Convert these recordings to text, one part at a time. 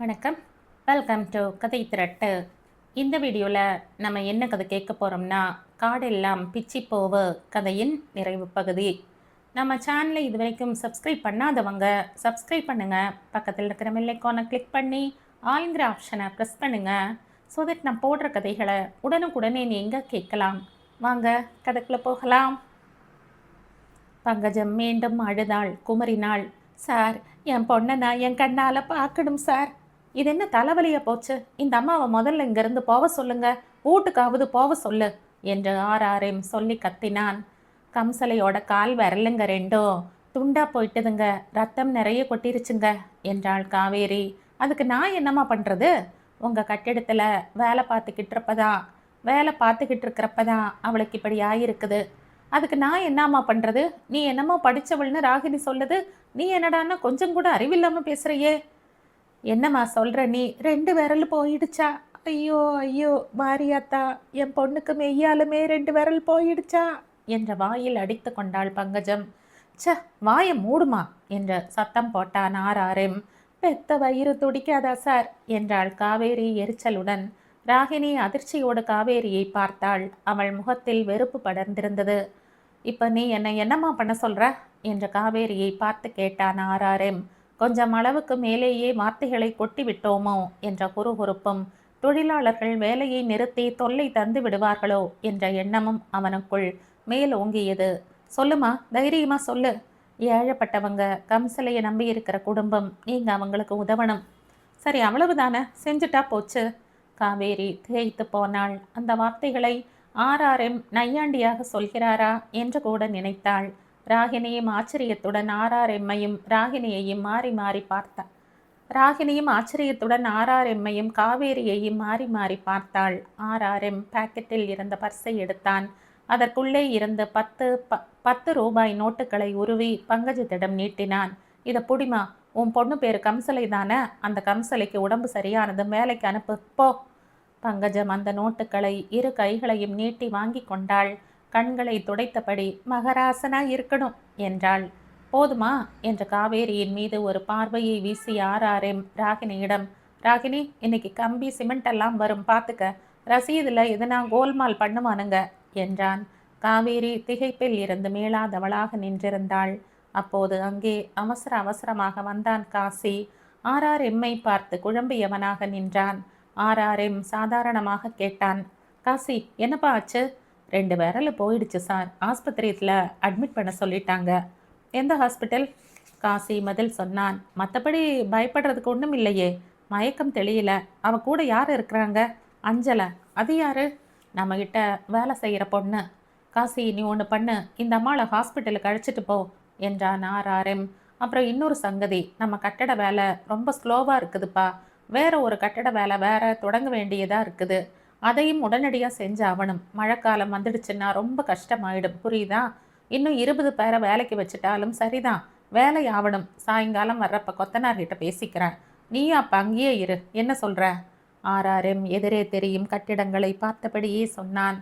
வணக்கம். Welcome to கதை திரட்டு. இந்த வீடியோவில் நம்ம என்ன கதை கேட்க போகிறோம்னா, காடெல்லாம் பிச்சி போவு கதையின் நிறைவு பகுதி. நம்ம சேனலை இது வரைக்கும் சப்ஸ்கிரைப் பண்ணாதவங்க சப்ஸ்கிரைப் பண்ணுங்கள். பக்கத்தில் இருக்கிற பெல் ஐகானை கிளிக் பண்ணி ஆல்ங்கிற ஆப்ஷனை ப்ரெஸ் பண்ணுங்கள். ஸோ தட் நான் போடுற கதைகளை உடனுக்குடனே நீங்கள் கேட்கலாம். வாங்க கதைக்குள்ளே போகலாம். பங்கஜம் மீண்டும் அழுதாள், குமரினாள். சார், என் பொண்ணை நான் என் கண்ணால் பார்க்கணும் சார். இது என்ன தலைவலியா போச்சு? இந்த அம்மாவை முதல்ல இங்கேருந்து போக சொல்லுங்க, வீட்டுக்காவது போக சொல்லு என்று ஆறாரையும் சொல்லி கத்தினான். கம்சலையோட கால் விரலுங்க ரெண்டும் துண்டா போயிட்டுதுங்க, ரத்தம் நிறைய கொட்டிருச்சுங்க என்றாள் காவேரி. அதுக்கு நான் என்னம்மா பண்ணுறது? உங்கள் கட்டிடத்தில் வேலை பார்த்துக்கிட்டு இருக்கிறப்பதான் அவளுக்கு இப்படி ஆயிருக்குது. அதுக்கு நான் என்னம்மா பண்ணுறது? நீ என்னம்மா படித்தவள்னு ராகினி சொல்லுது. நீ என்னடான்னா கொஞ்சம் கூட அறிவில்லாமல் பேசுகிறையே. என்னம்மா சொல்கிற நீ? 2 விரல் போயிடுச்சா? ஐயோ ஐயோ மாரியாத்தா, என் பொண்ணுக்கு மெய்யாலுமே 2 விரல் போயிடுச்சா என்ற வாயில் அடித்து கொண்டாள் பங்கஜம். ச, வாயை மூடுமா என்று சத்தம் போட்டான் ஆறாரும். பெத்த வயிறு துடிக்காதா சார் என்றாள் காவேரி எரிச்சலுடன். ராகினி அதிர்ச்சியோடு காவேரியை பார்த்தாள். அவள் முகத்தில் வெறுப்பு படர்ந்திருந்தது. இப்போ நீ என்னம்மா பண்ண சொல்கிற என்ற காவேரியை பார்த்து கேட்டான் ஆறாரும். கொஞ்சம் அளவுக்கு மேலேயே வார்த்தைகளை கொட்டி விட்டோமோ என்ற குறுகுறுப்பும், தொழிலாளர்கள் வேலையை நிறுத்தி தொல்லை தந்து விடுவார்களோ என்ற எண்ணமும் அவனுக்குள் மேலோங்கியது. சொல்லுமா, தைரியமா சொல்லு. ஏழப்பட்டவங்க, கம்சலையை நம்பி இருக்கிற குடும்பம், நீங்கள் அவங்களுக்கு உதவணும். சரி, அவ்வளவுதானே, செஞ்சுட்டா போச்சு. காவேரி திகைத்து போனாள். அந்த வார்த்தைகளை ஆறாரும் நையாண்டியாக சொல்கிறாரா என்று கூட நினைத்தாள். ராகினியும் ஆச்சரியத்துடன் ஆறாரெம்மையும் காவேரியையும் மாறி மாறி பார்த்தாள். ஆறாரம் பாக்கெட்டில் இருந்த பர்ஸை எடுத்தான். அதற்குள்ளே இருந்த 10 ரூபாய் நோட்டுகளை உருவி பங்கஜத்திடம் நீட்டினான். இதை புடிமா, உன் பொண்ணு பேரு கம்சலை தானே? அந்த கம்சலைக்கு உடம்பு சரியானது, வேலைக்கு அனுப்பு போ. பங்கஜம் அந்த நோட்டுகளை 2 கைகளையும் நீட்டி வாங்கி கொண்டாள். கண்களை துடைத்தபடி மகராசனா இருக்கணும் என்றாள். போதுமா என்ற காவேரியின் மீது ஒரு பார்வையை வீசி ஆறாரும் ராகினியிடம், ராகினி, இன்னைக்கு கம்பி சிமெண்ட் எல்லாம் வரும், பார்த்துக்க. ரசீதில் எதுனா கோல்மால் பண்ணுவானுங்க என்றான். காவேரி திகைப்பில் இருந்து மீளாதவளாக நின்றிருந்தாள். அப்போது அங்கே அவசரமாக வந்தான் காசி. ஆறாரெம்மை பார்த்து குழம்பியவனாக நின்றான். ஆறாரும் சாதாரணமாக கேட்டான். காசி, என்னப்பா ஆச்சு? 2 விரல் போயிடுச்சு சார், ஆஸ்பத்திரியில் அட்மிட் பண்ண சொல்லிட்டாங்க. எந்த ஹாஸ்பிட்டல்? காசி பதில் சொன்னான். மற்றபடி பயப்படுறதுக்கு ஒன்றும் இல்லையே. மயக்கம் தெளியல. அவ கூட யார் இருக்கிறாங்க? அஞ்சலை. அது யாரு? நம்மகிட்ட வேலை செய்கிற பொண்ணு. காசி, நீ ஒன்று பண்ணு, இந்த அம்மாவை ஹாஸ்பிட்டலுக்கு அழைச்சிட்டு போ என்றான் ஆறாரும். அப்புறம் இன்னொரு சங்கதி, நம்ம கட்டட வேலை ரொம்ப ஸ்லோவாக இருக்குதுப்பா. வேற ஒரு கட்டட வேலை வேற தொடங்க வேண்டியதாக இருக்குது. அதையும் உடனடியாக செஞ்சாகணும். மழைக்காலம் வந்துடுச்சுன்னா ரொம்ப கஷ்டமாயிடும், புரியுதா? இன்னும் 20 பேரை வேலைக்கு வச்சுட்டாலும் சரிதான், வேலை ஆகணும். சாயங்காலம் வர்றப்ப கொத்தனார்கிட்ட பேசிக்கிறேன். நீயும் அப்போ அங்கேயே இரு. என்ன சொல்கிற? ஆறாரும் எதிரே தெரியும் கட்டிடங்களை பார்த்தபடியே சொன்னான்.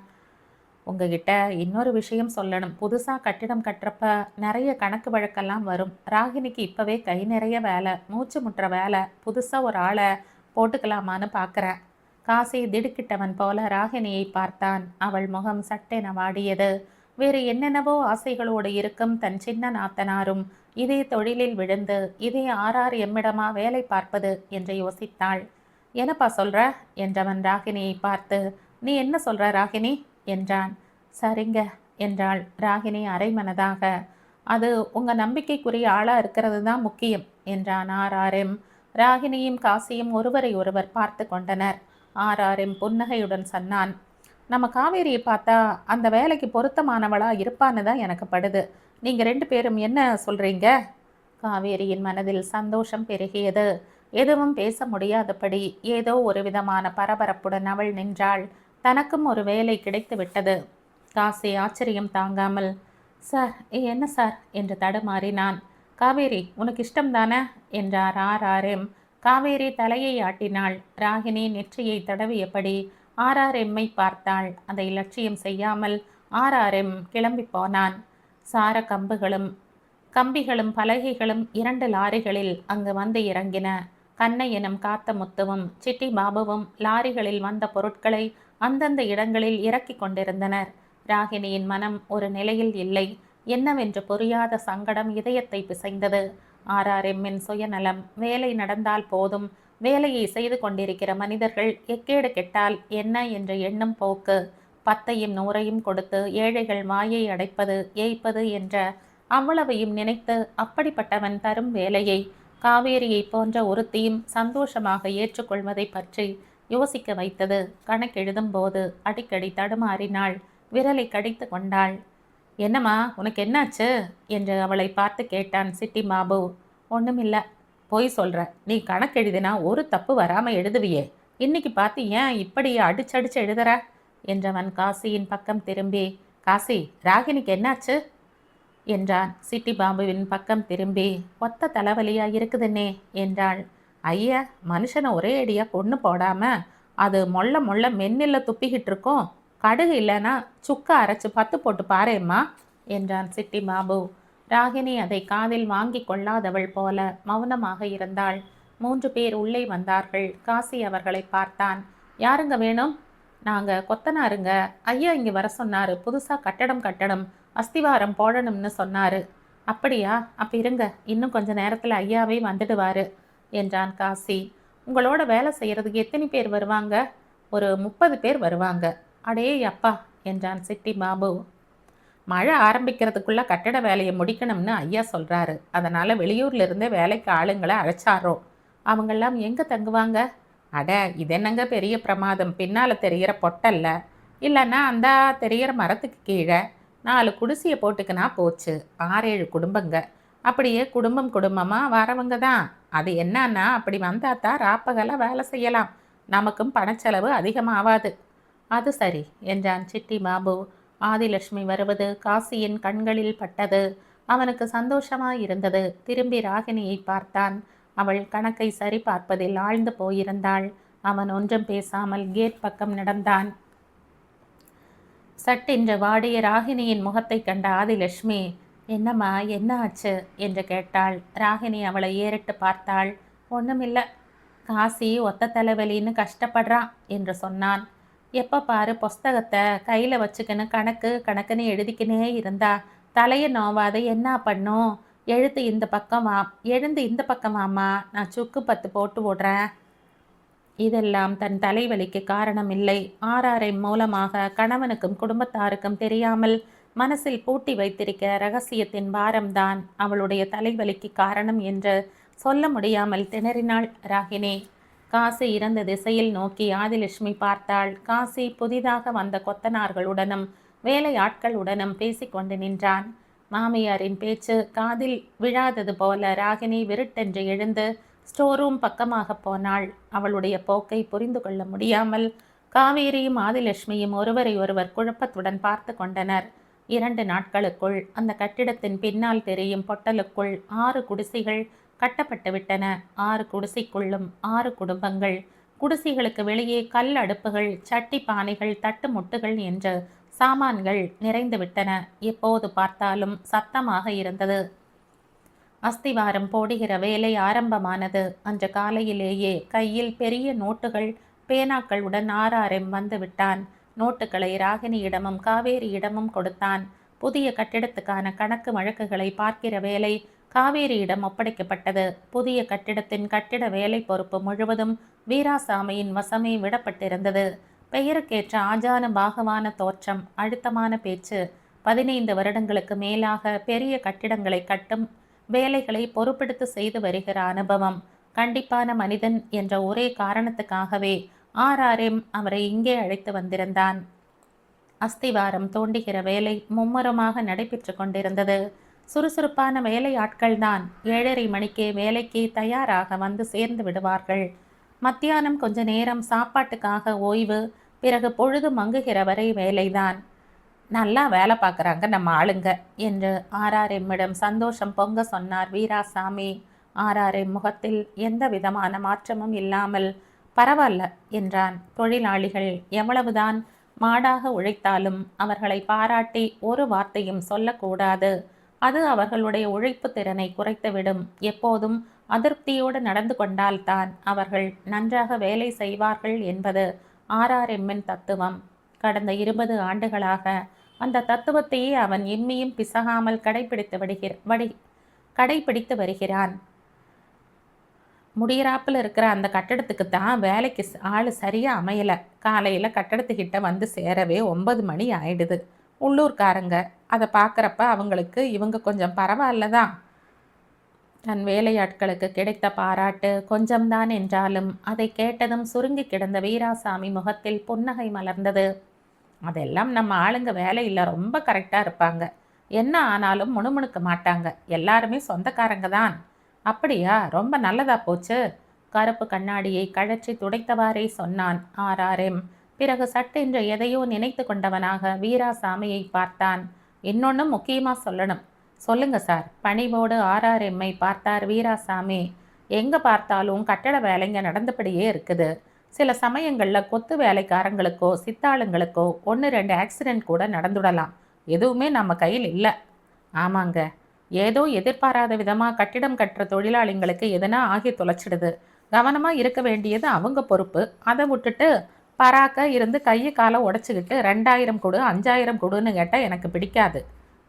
உங்ககிட்ட இன்னொரு விஷயம் சொல்லணும். புதுசாக கட்டிடம் கட்டுறப்ப நிறைய கணக்கு வழக்கெல்லாம் வரும். ராகினிக்கு இப்போவே கை நிறைய வேலை, மூச்சு முட்டுற வேலை. புதுசாக ஒரு ஆளை போட்டுக்கலாமான்னு பார்க்குறேன். காசி திடுக்கிட்டவன் போல ராகினியை பார்த்தான். அவள் முகம் சட்டென வாடியது. வேறு என்னென்னவோ ஆசைகளோடு இருக்கும் தன் சின்ன நாத்தனாரும் இதே தொழிலில் விழுந்து இதே எம்மிடமா வேலை பார்ப்பது என்று யோசித்தாள். என்னப்பா சொல்ற என்றவன் ராகினியை பார்த்து. நீ என்ன சொல்ற ராகினி என்றான். சரிங்க என்றாள் ராகினி அரைமனதாக. அது உங்கள் நம்பிக்கைக்குரிய ஆளாக இருக்கிறது தான் முக்கியம் என்றான் ஆறாரும். ராகினியும் காசியும் ஒருவரை ஒருவர் பார்த்து கொண்டனர். ஆறாரும் புன்னகையுடன் சொன்னான். நம்ம காவேரியை பார்த்தா அந்த வேலைக்கு பொருத்தமானவளாக இருப்பான்னு தான் எனக்கு படுது. நீங்கள் 2 பேரும் என்ன சொல்கிறீங்க? காவேரியின் மனதில் சந்தோஷம் பெருகியது. எதுவும் பேச முடியாதபடி ஏதோ ஒரு விதமான பரபரப்புடன் அவள் நின்றாள். தனக்கும் ஒரு வேலை கிடைத்து விட்டது. காசி ஆச்சரியம் தாங்காமல், சார், என்ன சார் என்று தடுமாறினான். காவேரி, உனக்கு இஷ்டம்தானே என்றார் ஆறாரும். காவேரி தலையை ஆட்டினாள். ராகினி நெற்றியை தடவியபடி ஆறாரெம்மை பார்த்தாள். அதை லட்சியம் செய்யாமல் ஆறாரும் கிளம்பி போனான். சார கம்பிகளும் பலகைகளும் 2 லாரிகளில் அங்கு வந்து இறங்கின. கண்ணையனும் காத்த முத்துவும் சிட்டி பாபுவும் லாரிகளில் வந்த பொருட்களை அந்தந்த இடங்களில் இறக்கி கொண்டிருந்தனர். ராகினியின் மனம் ஒரு நிலையில் இல்லை. என்னவென்று புரியாத சங்கடம் இதயத்தை பிசைந்தது. ஆர்ஆர்எம்மின் சுயநலம், வேலை நடந்தால் போதும், வேலையை செய்து கொண்டிருக்கிற மனிதர்கள் எக்கேடு கெட்டால் என்ன என்று எண்ணும் போக்கு, 10ஐயும் 100ஐயும் கொடுத்து ஏழைகள் வாயை அடைப்பது, ஏய்ப்பது என்ற அவ்வளவையும் நினைத்து அப்படிப்பட்டவன் தரும் வேலையை காவேரியை போன்ற ஒருத்தியும் சந்தோஷமாக ஏற்றுக்கொள்வதை பற்றி யோசிக்க வைத்தது. கணக்கெழுதும் போது அடிக்கடி தடுமாறினாள். விரலை கடித்து கொண்டாள். என்னம்மா, உனக்கு என்னாச்சு என்று அவளை பார்த்து கேட்டான் சிட்டி பாபு. ஒன்றுமில்ல. பொய் சொல்கிற. நீ கணக்கெழுதினா ஒரு தப்பு வராமல் எழுதுவியே. இன்னைக்கு பார்த்து ஏன் இப்படி அடிச்சடிச்சு எழுதுற என்றவன் காசியின் பக்கம் திரும்பி, காசி, ராகினிக்கு என்னாச்சு என்றான். சிட்டி பாபுவின் பக்கம் திரும்பி, ஒத்த தலைவலியா இருக்குதுன்னே என்றாள். ஐயா, மனுஷனை ஒரே அடியா கொன்று போடாம அது மொள்ள மொள்ள மென்னில்ல துப்பிக்கிட்டு இருக்கோம். கடுகு இல்லைன்னா சுக்கா அரைச்சு 10 போட்டு பாரேம்மா என்றான் சிட்டி பாபு. ராகினி அதை காதில் வாங்கி கொள்ளாதவள் போல மௌனமாக இருந்தாள். 3 பேர் உள்ளே வந்தார்கள். காசி அவர்களை பார்த்தான். யாருங்க வேணும்? நாங்கள் கொத்தனாருங்க. ஐயா இங்கே வர சொன்னார். புதுசாக கட்டடம் அஸ்திவாரம் போடணும்னு சொன்னார். அப்படியா? அப்போ இருங்க, இன்னும் கொஞ்ச நேரத்தில் ஐயாவே வந்துடுவார் என்றான் காசி. உங்களோட வேலை செய்கிறதுக்கு எத்தனை பேர் வருவாங்க? ஒரு 30 பேர் வருவாங்க. அடே அப்பா என்றான் சிட்டி பாபு. மழை ஆரம்பிக்கிறதுக்குள்ளே கட்டட வேலையை முடிக்கணும்னு ஐயா சொல்கிறாரு. அதனால் வெளியூர்லேருந்தே வேலைக்கு ஆளுங்களை அழைச்சாரோம். அவங்கெல்லாம் எங்கே தங்குவாங்க? அட, இதென்னங்க பெரிய பிரமாதம். பின்னால் தெரிகிற பொட்டல்ல, இல்லைன்னா அந்த தெரிகிற மரத்துக்கு கீழே 4 குடிசையை போட்டுக்கினா போச்சு. 6-7 குடும்பங்க. அப்படியே குடும்பமாக வரவங்க தான். அது என்னன்னா, அப்படி வந்தால் தான் ராப்பகலாக வேலை செய்யலாம். நமக்கும் பணச்செலவு அதிகமாகாது. அது சரி என்றான் சிட்டி பாபு. ஆதிலட்சுமி வருவது காசியின் கண்களில் பட்டது. அவனுக்கு சந்தோஷமாய் இருந்தது. திரும்பி ராகினியை பார்த்தான். அவள் கணக்கை சரி பார்ப்பதில் ஆழ்ந்து போயிருந்தாள். அவன் ஒன்றும் பேசாமல் கேட் பக்கம் நடந்தான். சட்டென்று வாடிய ராகினியின் முகத்தை கண்ட ஆதிலட்சுமி, என்னம்மா, என்ன ஆச்சு என்று கேட்டாள். ராகினி அவளை ஏறிட்டு பார்த்தாள். ஒன்றுமில்லை, காசி ஒத்த தலைவலின்னு கஷ்டப்படுறான் என்று சொன்னான். எப்போ பாரு புஸ்தகத்தை கையில் வச்சுக்கின்னு கணக்குன்னு எழுதிக்கினே இருந்தா தலையை நோவாத என்ன பண்ணும்? எழுந்து இந்த பக்கம் வாமா, நான் சுக்கு 10 போட்டு விடுறேன். இதெல்லாம் தன் தலைவலிக்கு காரணம் இல்லை. ஆர்ஆர்எம் மூலமாக கணவனுக்கும் குடும்பத்தாருக்கும் தெரியாமல் மனசில் பூட்டி வைத்திருக்கிற ரகசியத்தின் பாரம்தான் அவளுடைய தலைவலிக்கு காரணம் என்று சொல்ல முடியாமல் திணறினாள் ராகினி. காசி இறந்த திசையில் நோக்கி ஆதிலட்சுமி பார்த்தாள். காசி புதிதாக வந்த கொத்தனார்களுடனும் வேலை ஆட்களுடனும் பேசிக்கொண்டு நின்றான். மாமியாரின் பேச்சு காதில் விழாதது போல ராகினி விருட்டென்று எழுந்து ஸ்டோர் ரூம் பக்கமாக போனாள். அவளுடைய போக்கை புரிந்து கொள்ள முடியாமல் காவேரியும் ஆதிலட்சுமியும் ஒருவரை ஒருவர் குழப்பத்துடன் பார்த்து கொண்டனர். 2 நாட்களுக்குள் அந்த கட்டிடத்தின் பின்னால் தெரியும் பொட்டலுக்குள் 6 குடிசைகள் கட்டப்பட்டு விட்டன. 6 குடிசைக்குள்ளும் 6 குடும்பங்கள். குடிசைகளுக்கு வெளியே கல் அடுப்புகள், சட்டி பானைகள், தட்டு முட்டுகள் என்று சாமான்கள் நிறைந்து விட்டன. எப்போது பார்த்தாலும் சத்தமாக இருந்தது. அஸ்திவாரம் போடுகிற வேலை ஆரம்பமானது. அன்று காலையிலேயே கையில் பெரிய நோட்டுகள் பேனாக்களுடன் ஆர்ஆர்எம் வந்து விட்டான். நோட்டுகளை ராகினியிடமும் காவேரியிடமும் கொடுத்தான். புதிய கட்டிடத்துக்கான கணக்கு வழக்குகளை பார்க்கிற வேலை காவேரியிடம் ஒப்படைக்கப்பட்டது. புதிய கட்டிடத்தின் கட்டிட வேலை பொறுப்பு முழுவதும் வீராசாமியின் வசமே விடப்பட்டிருந்தது. பெயருக்கேற்ற ஆஜான பாகவான தோற்றம், அழுத்தமான பேச்சு, 15 வருடங்களுக்கு மேலாக பெரிய கட்டிடங்களை கட்டும் வேலைகளை பொறுப்பெடுத்து செய்து வருகிற அனுபவம், கண்டிப்பான மனிதன் என்ற ஒரே காரணத்துக்காகவே ஆர்ஆர்எம் அவரை இங்கே அழைத்து வந்திருந்தான். அஸ்திவாரம் தோண்டுகிற வேலை மும்முரமாக நடைபெற்று கொண்டிருந்தது. சுறுசுறுப்பான வேலை ஆட்கள்தான் 7:30 மணிக்கே வேலைக்கு தயாராக வந்து சேர்ந்து விடுவார்கள். மத்தியானம் கொஞ்ச நேரம் சாப்பாட்டுக்காக ஓய்வு, பிறகு பொழுது மங்குகிற வரை வேலைதான். நல்லா வேலை பார்க்குறாங்க நம்ம ஆளுங்க என்று ஆர்ஆர்எம்மிடம் சந்தோஷம் பொங்க சொன்னார் வீராசாமி. ஆர்ஆர்எம் முகத்தில் எந்த விதமான மாற்றமும் இல்லாமல் பரவாயில்ல என்றான். தொழிலாளிகள் எவ்வளவுதான் மாடாக உழைத்தாலும் அவர்களை பாராட்டி ஒரு வார்த்தையும் சொல்லக்கூடாது. அது அவர்களுடைய உழைப்பு திறனை குறைத்துவிடும். எப்போதும் அதிருப்தியோடு நடந்து கொண்டால்தான் அவர்கள் நன்றாக வேலை செய்வார்கள் என்பது ஆர்ஆர்எம்மின் தத்துவம். கடந்த 20 ஆண்டுகளாக அந்த தத்துவத்தையே அவன் இம்மியும் பிசகாமல் கடைபிடித்து வருகிறான். முடியிறாப்பில் இருக்கிற அந்த கட்டடத்துக்கு தான் வேலைக்கு ஆள் சரியாக அமையலை. காலையில் கட்டடத்துக்கிட்ட வந்து சேரவே 9 மணி ஆயிடுது. உள்ளூர்காரங்க அதை பார்க்குறப்ப அவங்களுக்கு இவங்க கொஞ்சம் பரவாயில்ல தான். தன் வேலையாட்களுக்கு கிடைத்த பாராட்டு கொஞ்சம்தான் என்றாலும் அதை கேட்டதும் சுருங்கி கிடந்த வீராசாமி முகத்தில் புன்னகை மலர்ந்தது. அதெல்லாம் நம்ம ஆளுங்க வேலையில் ரொம்ப கரெக்டாக இருப்பாங்க. என்ன ஆனாலும் முணுமுணுக்க மாட்டாங்க. எல்லாருமே சொந்தக்காரங்க தான். அப்படியா? ரொம்ப நல்லதா போச்சு. கருப்பு கண்ணாடியை கழற்றி துடைத்தவாறே சொன்னான் ஆர்ஆர்எம். பிறகு சட்டென்று எதையோ நினைத்து கொண்டவனாக வீராசாமியை பார்த்தான். இன்னொன்னும் முக்கியமாக சொல்லணும். சொல்லுங்க சார். பணிவோடு ஆர்ஆர்எம்மை பார்த்தார் வீராசாமி. எங்கே பார்த்தாலும் கட்டட வேலைங்க நடந்தபடியே இருக்குது. சில சமயங்களில் கொத்து வேலைக்காரங்களுக்கோ சித்தாளுங்களுக்கோ 1-2 ஆக்சிடெண்ட் கூட நடந்துடலாம். எதுவுமே நம்ம கையில் இல்லை. ஆமாங்க, ஏதோ எதிர்பாராத விதமாக கட்டிடம் கட்டுற தொழிலாளிங்களுக்கு எதனா ஆகி தொலைச்சிடுது. கவனமாக இருக்க வேண்டியது அவங்க பொறுப்பு. அதை விட்டுட்டு பராக்க இருந்து கையை காலை உடச்சிக்கிட்டு 2000 கொடு 5000 கொடுன்னு கேட்டால் எனக்கு பிடிக்காது.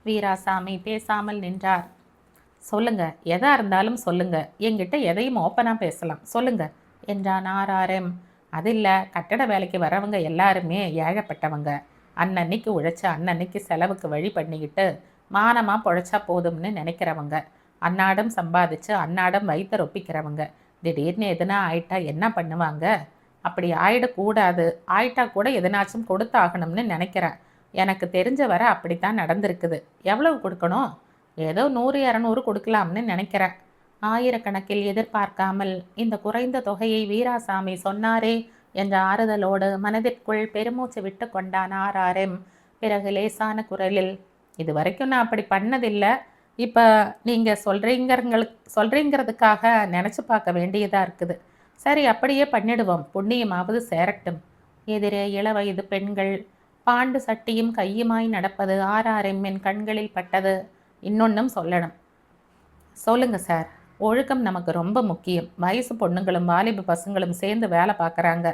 வீராசாமி பேசாமல் நின்றார். சொல்லுங்க, எதா இருந்தாலும் சொல்லுங்க. என்கிட்ட எதையும் ஓப்பனாக பேசலாம், சொல்லுங்க என்றான் ஆர்ஆர்எம். அது இல்லை, கட்டட வேலைக்கு வரவங்க எல்லாருமே ஏழப்பட்டவங்க. அன்னன்னைக்கு உழைச்சி அன்னன்னைக்கு செலவுக்கு வழி பண்ணிக்கிட்டு மானமாக பொழைச்சா போதும்னு நினைக்கிறவங்க. அன்னாடம் சம்பாதிச்சு அன்னாடம் வயிற்ற ரொப்பிக்கிறவங்க. திடீர்னு எதுனா ஆயிட்டா என்ன பண்ணுவாங்க? அப்படி ஆயிடக்கூடாது. ஆயிட்டா கூட எதனாச்சும் கொடுத்தாகணும்னு நினைக்கிறேன். எனக்கு தெரிஞ்ச வரை அப்படித்தான் நடந்திருக்குது. எவ்வளவு கொடுக்கணும்? ஏதோ 100-200 கொடுக்கலாம்னு நினைக்கிறேன். ஆயிரக்கணக்கில் எதிர்பார்க்காமல் இந்த குறைந்த தொகையை வீராசாமி சொன்னாரே என்ற ஆறுதலோடு மனதிற்குள் பெருமூச்சு விட்டு கொண்டான் ஆர்ஆர்எம். பிறகு லேசான குரலில், இது வரைக்கும் நான் அப்படி பண்ணதில்லை. இப்போ நீங்கள் சொல்கிறீங்கிறதுக்காக நினச்சி பார்க்க வேண்டியதாக இருக்குது. சரி, அப்படியே பண்ணிடுவோம். புண்ணியமாவது சேரட்டும். எதிரே இளவயது பெண்கள் பாண்டு சட்டியும் கையுமாய் நடப்பது ஆர்ஆர்எம்மின் கண்களில் பட்டது. இன்னொன்றும் சொல்லணும். சொல்லுங்க சார். ஒழுக்கம் நமக்கு ரொம்ப முக்கியம். வயசு பொண்ணுங்களும் வாலிப பசங்களும் சேர்ந்து வேலை பார்க்குறாங்க.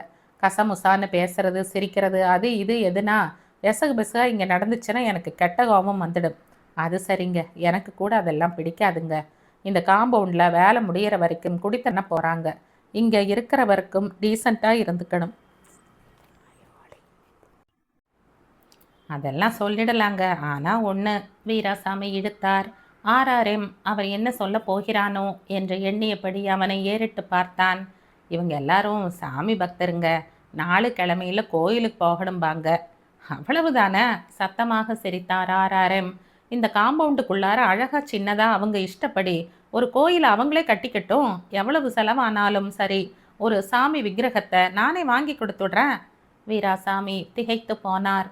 கசமுசான்னு பேசுறது சிரிக்கிறது அது இது எதுனா பெசகு பெசகாக இங்கே நடந்துச்சுன்னா எனக்கு கெட்ட கோபம் வந்துடும். அது சரிங்க, எனக்கு கூட அதெல்லாம் பிடிக்காதுங்க. இந்த காம்பவுண்டில் வேலை முடிகிற வரைக்கும் குடித்தன போகிறாங்க. இங்கே இருக்கிற வரைக்கும் டீசெண்டாக இருந்துக்கணும். அதெல்லாம் சொல்லிடலாங்க. ஆனால் ஒன்று, வீராசாமி இழுத்தார். ஆர்ஆர்எம் அவர் என்ன சொல்ல போகிறானோ என்று எண்ணியபடி அவனை ஏறிட்டு பார்த்தான். இவங்க எல்லாரும் சாமி பக்தருங்க. 4 கிழமையில் கோயிலுக்கு போகணும்பாங்க. அவ்வளவுதானே? சத்தமாக சிரித்தார் ஆர்ஆர்எம். இந்த காம்பவுண்டுக்குள்ளார அழகாக சின்னதாக அவங்க இஷ்டப்படி ஒரு கோயில் அவங்களே கட்டிக்கட்டும். எவ்வளவு செலவானாலும் சரி, ஒரு சாமி விக்கிரகத்தை நானே வாங்கி கொடுத்துடுறேன். வீராசாமி திகைத்து போனார்.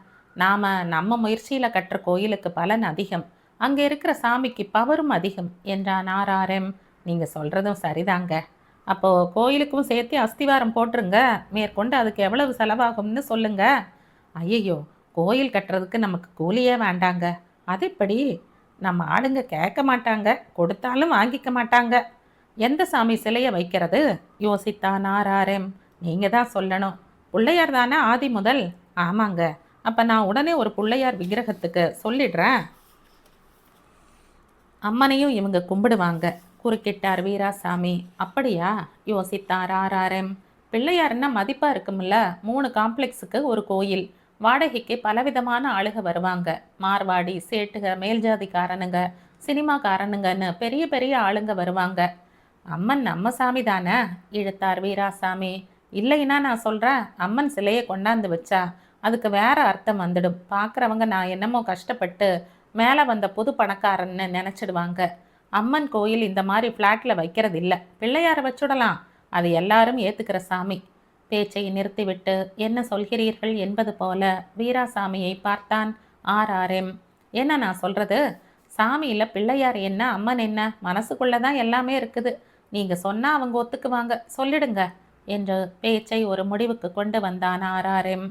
நம்ம முயற்சியில் கட்டுற கோயிலுக்கு பலன் அதிகம். அங்கே இருக்கிற சாமிக்கு பவரும் அதிகம் என்றான் ஆர்ஆர்எம். நீங்கள் சொல்கிறதும் சரிதாங்க. அப்போது கோயிலுக்கும் சேர்த்து அஸ்திவாரம் போட்டுருங்க. மேற்கொண்டு அதுக்கு எவ்வளவு செலவாகும்னு சொல்லுங்க. ஐயையோ, கோயில் கட்டுறதுக்கு நமக்கு கூலியே வேண்டாங்க. அது இப்படி? நம்ம ஆளுங்க கேட்க மாட்டாங்க, கொடுத்தாலும் வாங்கிக்க மாட்டாங்க. எந்த சாமி சிலையை வைக்கிறது யோசித்தான் ஆர்ஆர்எம். நீங்கள் தான் சொல்லணும். பிள்ளையார் தானே ஆதி முதல்? ஆமாங்க. அப்போ நான் உடனே ஒரு பிள்ளையார் விக்கிரகத்துக்கு சொல்லிடுறேன். அம்மனையும் இவங்க கும்பிடுவாங்க குறுக்கிட்டார் வீராசாமி. அப்படியா யோசித்தார் ஆர்ஆர்எம். பிள்ளையாருன்னா மதிப்பாக இருக்கும்ல. 3 காம்ப்ளெக்ஸுக்கு ஒரு கோயில். வாடகைக்கு பலவிதமான ஆளுக வருவாங்க. மார்வாடி, சேட்டுக, மேல்ஜாதிக்காரனுங்க, சினிமாக்காரனுங்கன்னு பெரிய பெரிய ஆளுங்க வருவாங்க. அம்மன் நம்ம சாமி தானே இழுத்தார் வீராசாமி. இல்லைன்னா நான் சொல்கிறேன், அம்மன் சிலையை கொண்டாந்து வச்சா அதுக்கு வேற அர்த்தம் வந்துடும். பார்க்குறவங்க நான் என்னமோ கஷ்டப்பட்டு மேலே வந்த புது பணக்காரன்னு நினச்சிடுவாங்க. அம்மன் கோயில் இந்த மாதிரி ஃப்ளாட்டில் வைக்கிறது இல்லை. பிள்ளையாரை வச்சுடலாம். அது எல்லாரும் ஏற்றுக்கிற சாமி. பேச்சை நிறுத்திவிட்டு என்ன சொல்கிறீர்கள் என்பது போல வீராசாமியை பார்த்தான் ஆர்ஆர்எம். என்ன நான் சொல்கிறது? சாமியில் பிள்ளையார் என்ன அம்மன் என்ன, மனசுக்குள்ளே தான் எல்லாமே இருக்குது. நீங்கள் சொன்னால் அவங்க ஒத்துக்குவாங்க, சொல்லிடுங்க என்று பேச்சை ஒரு முடிவுக்கு கொண்டு வந்தான் ஆர்ஆர்எம்.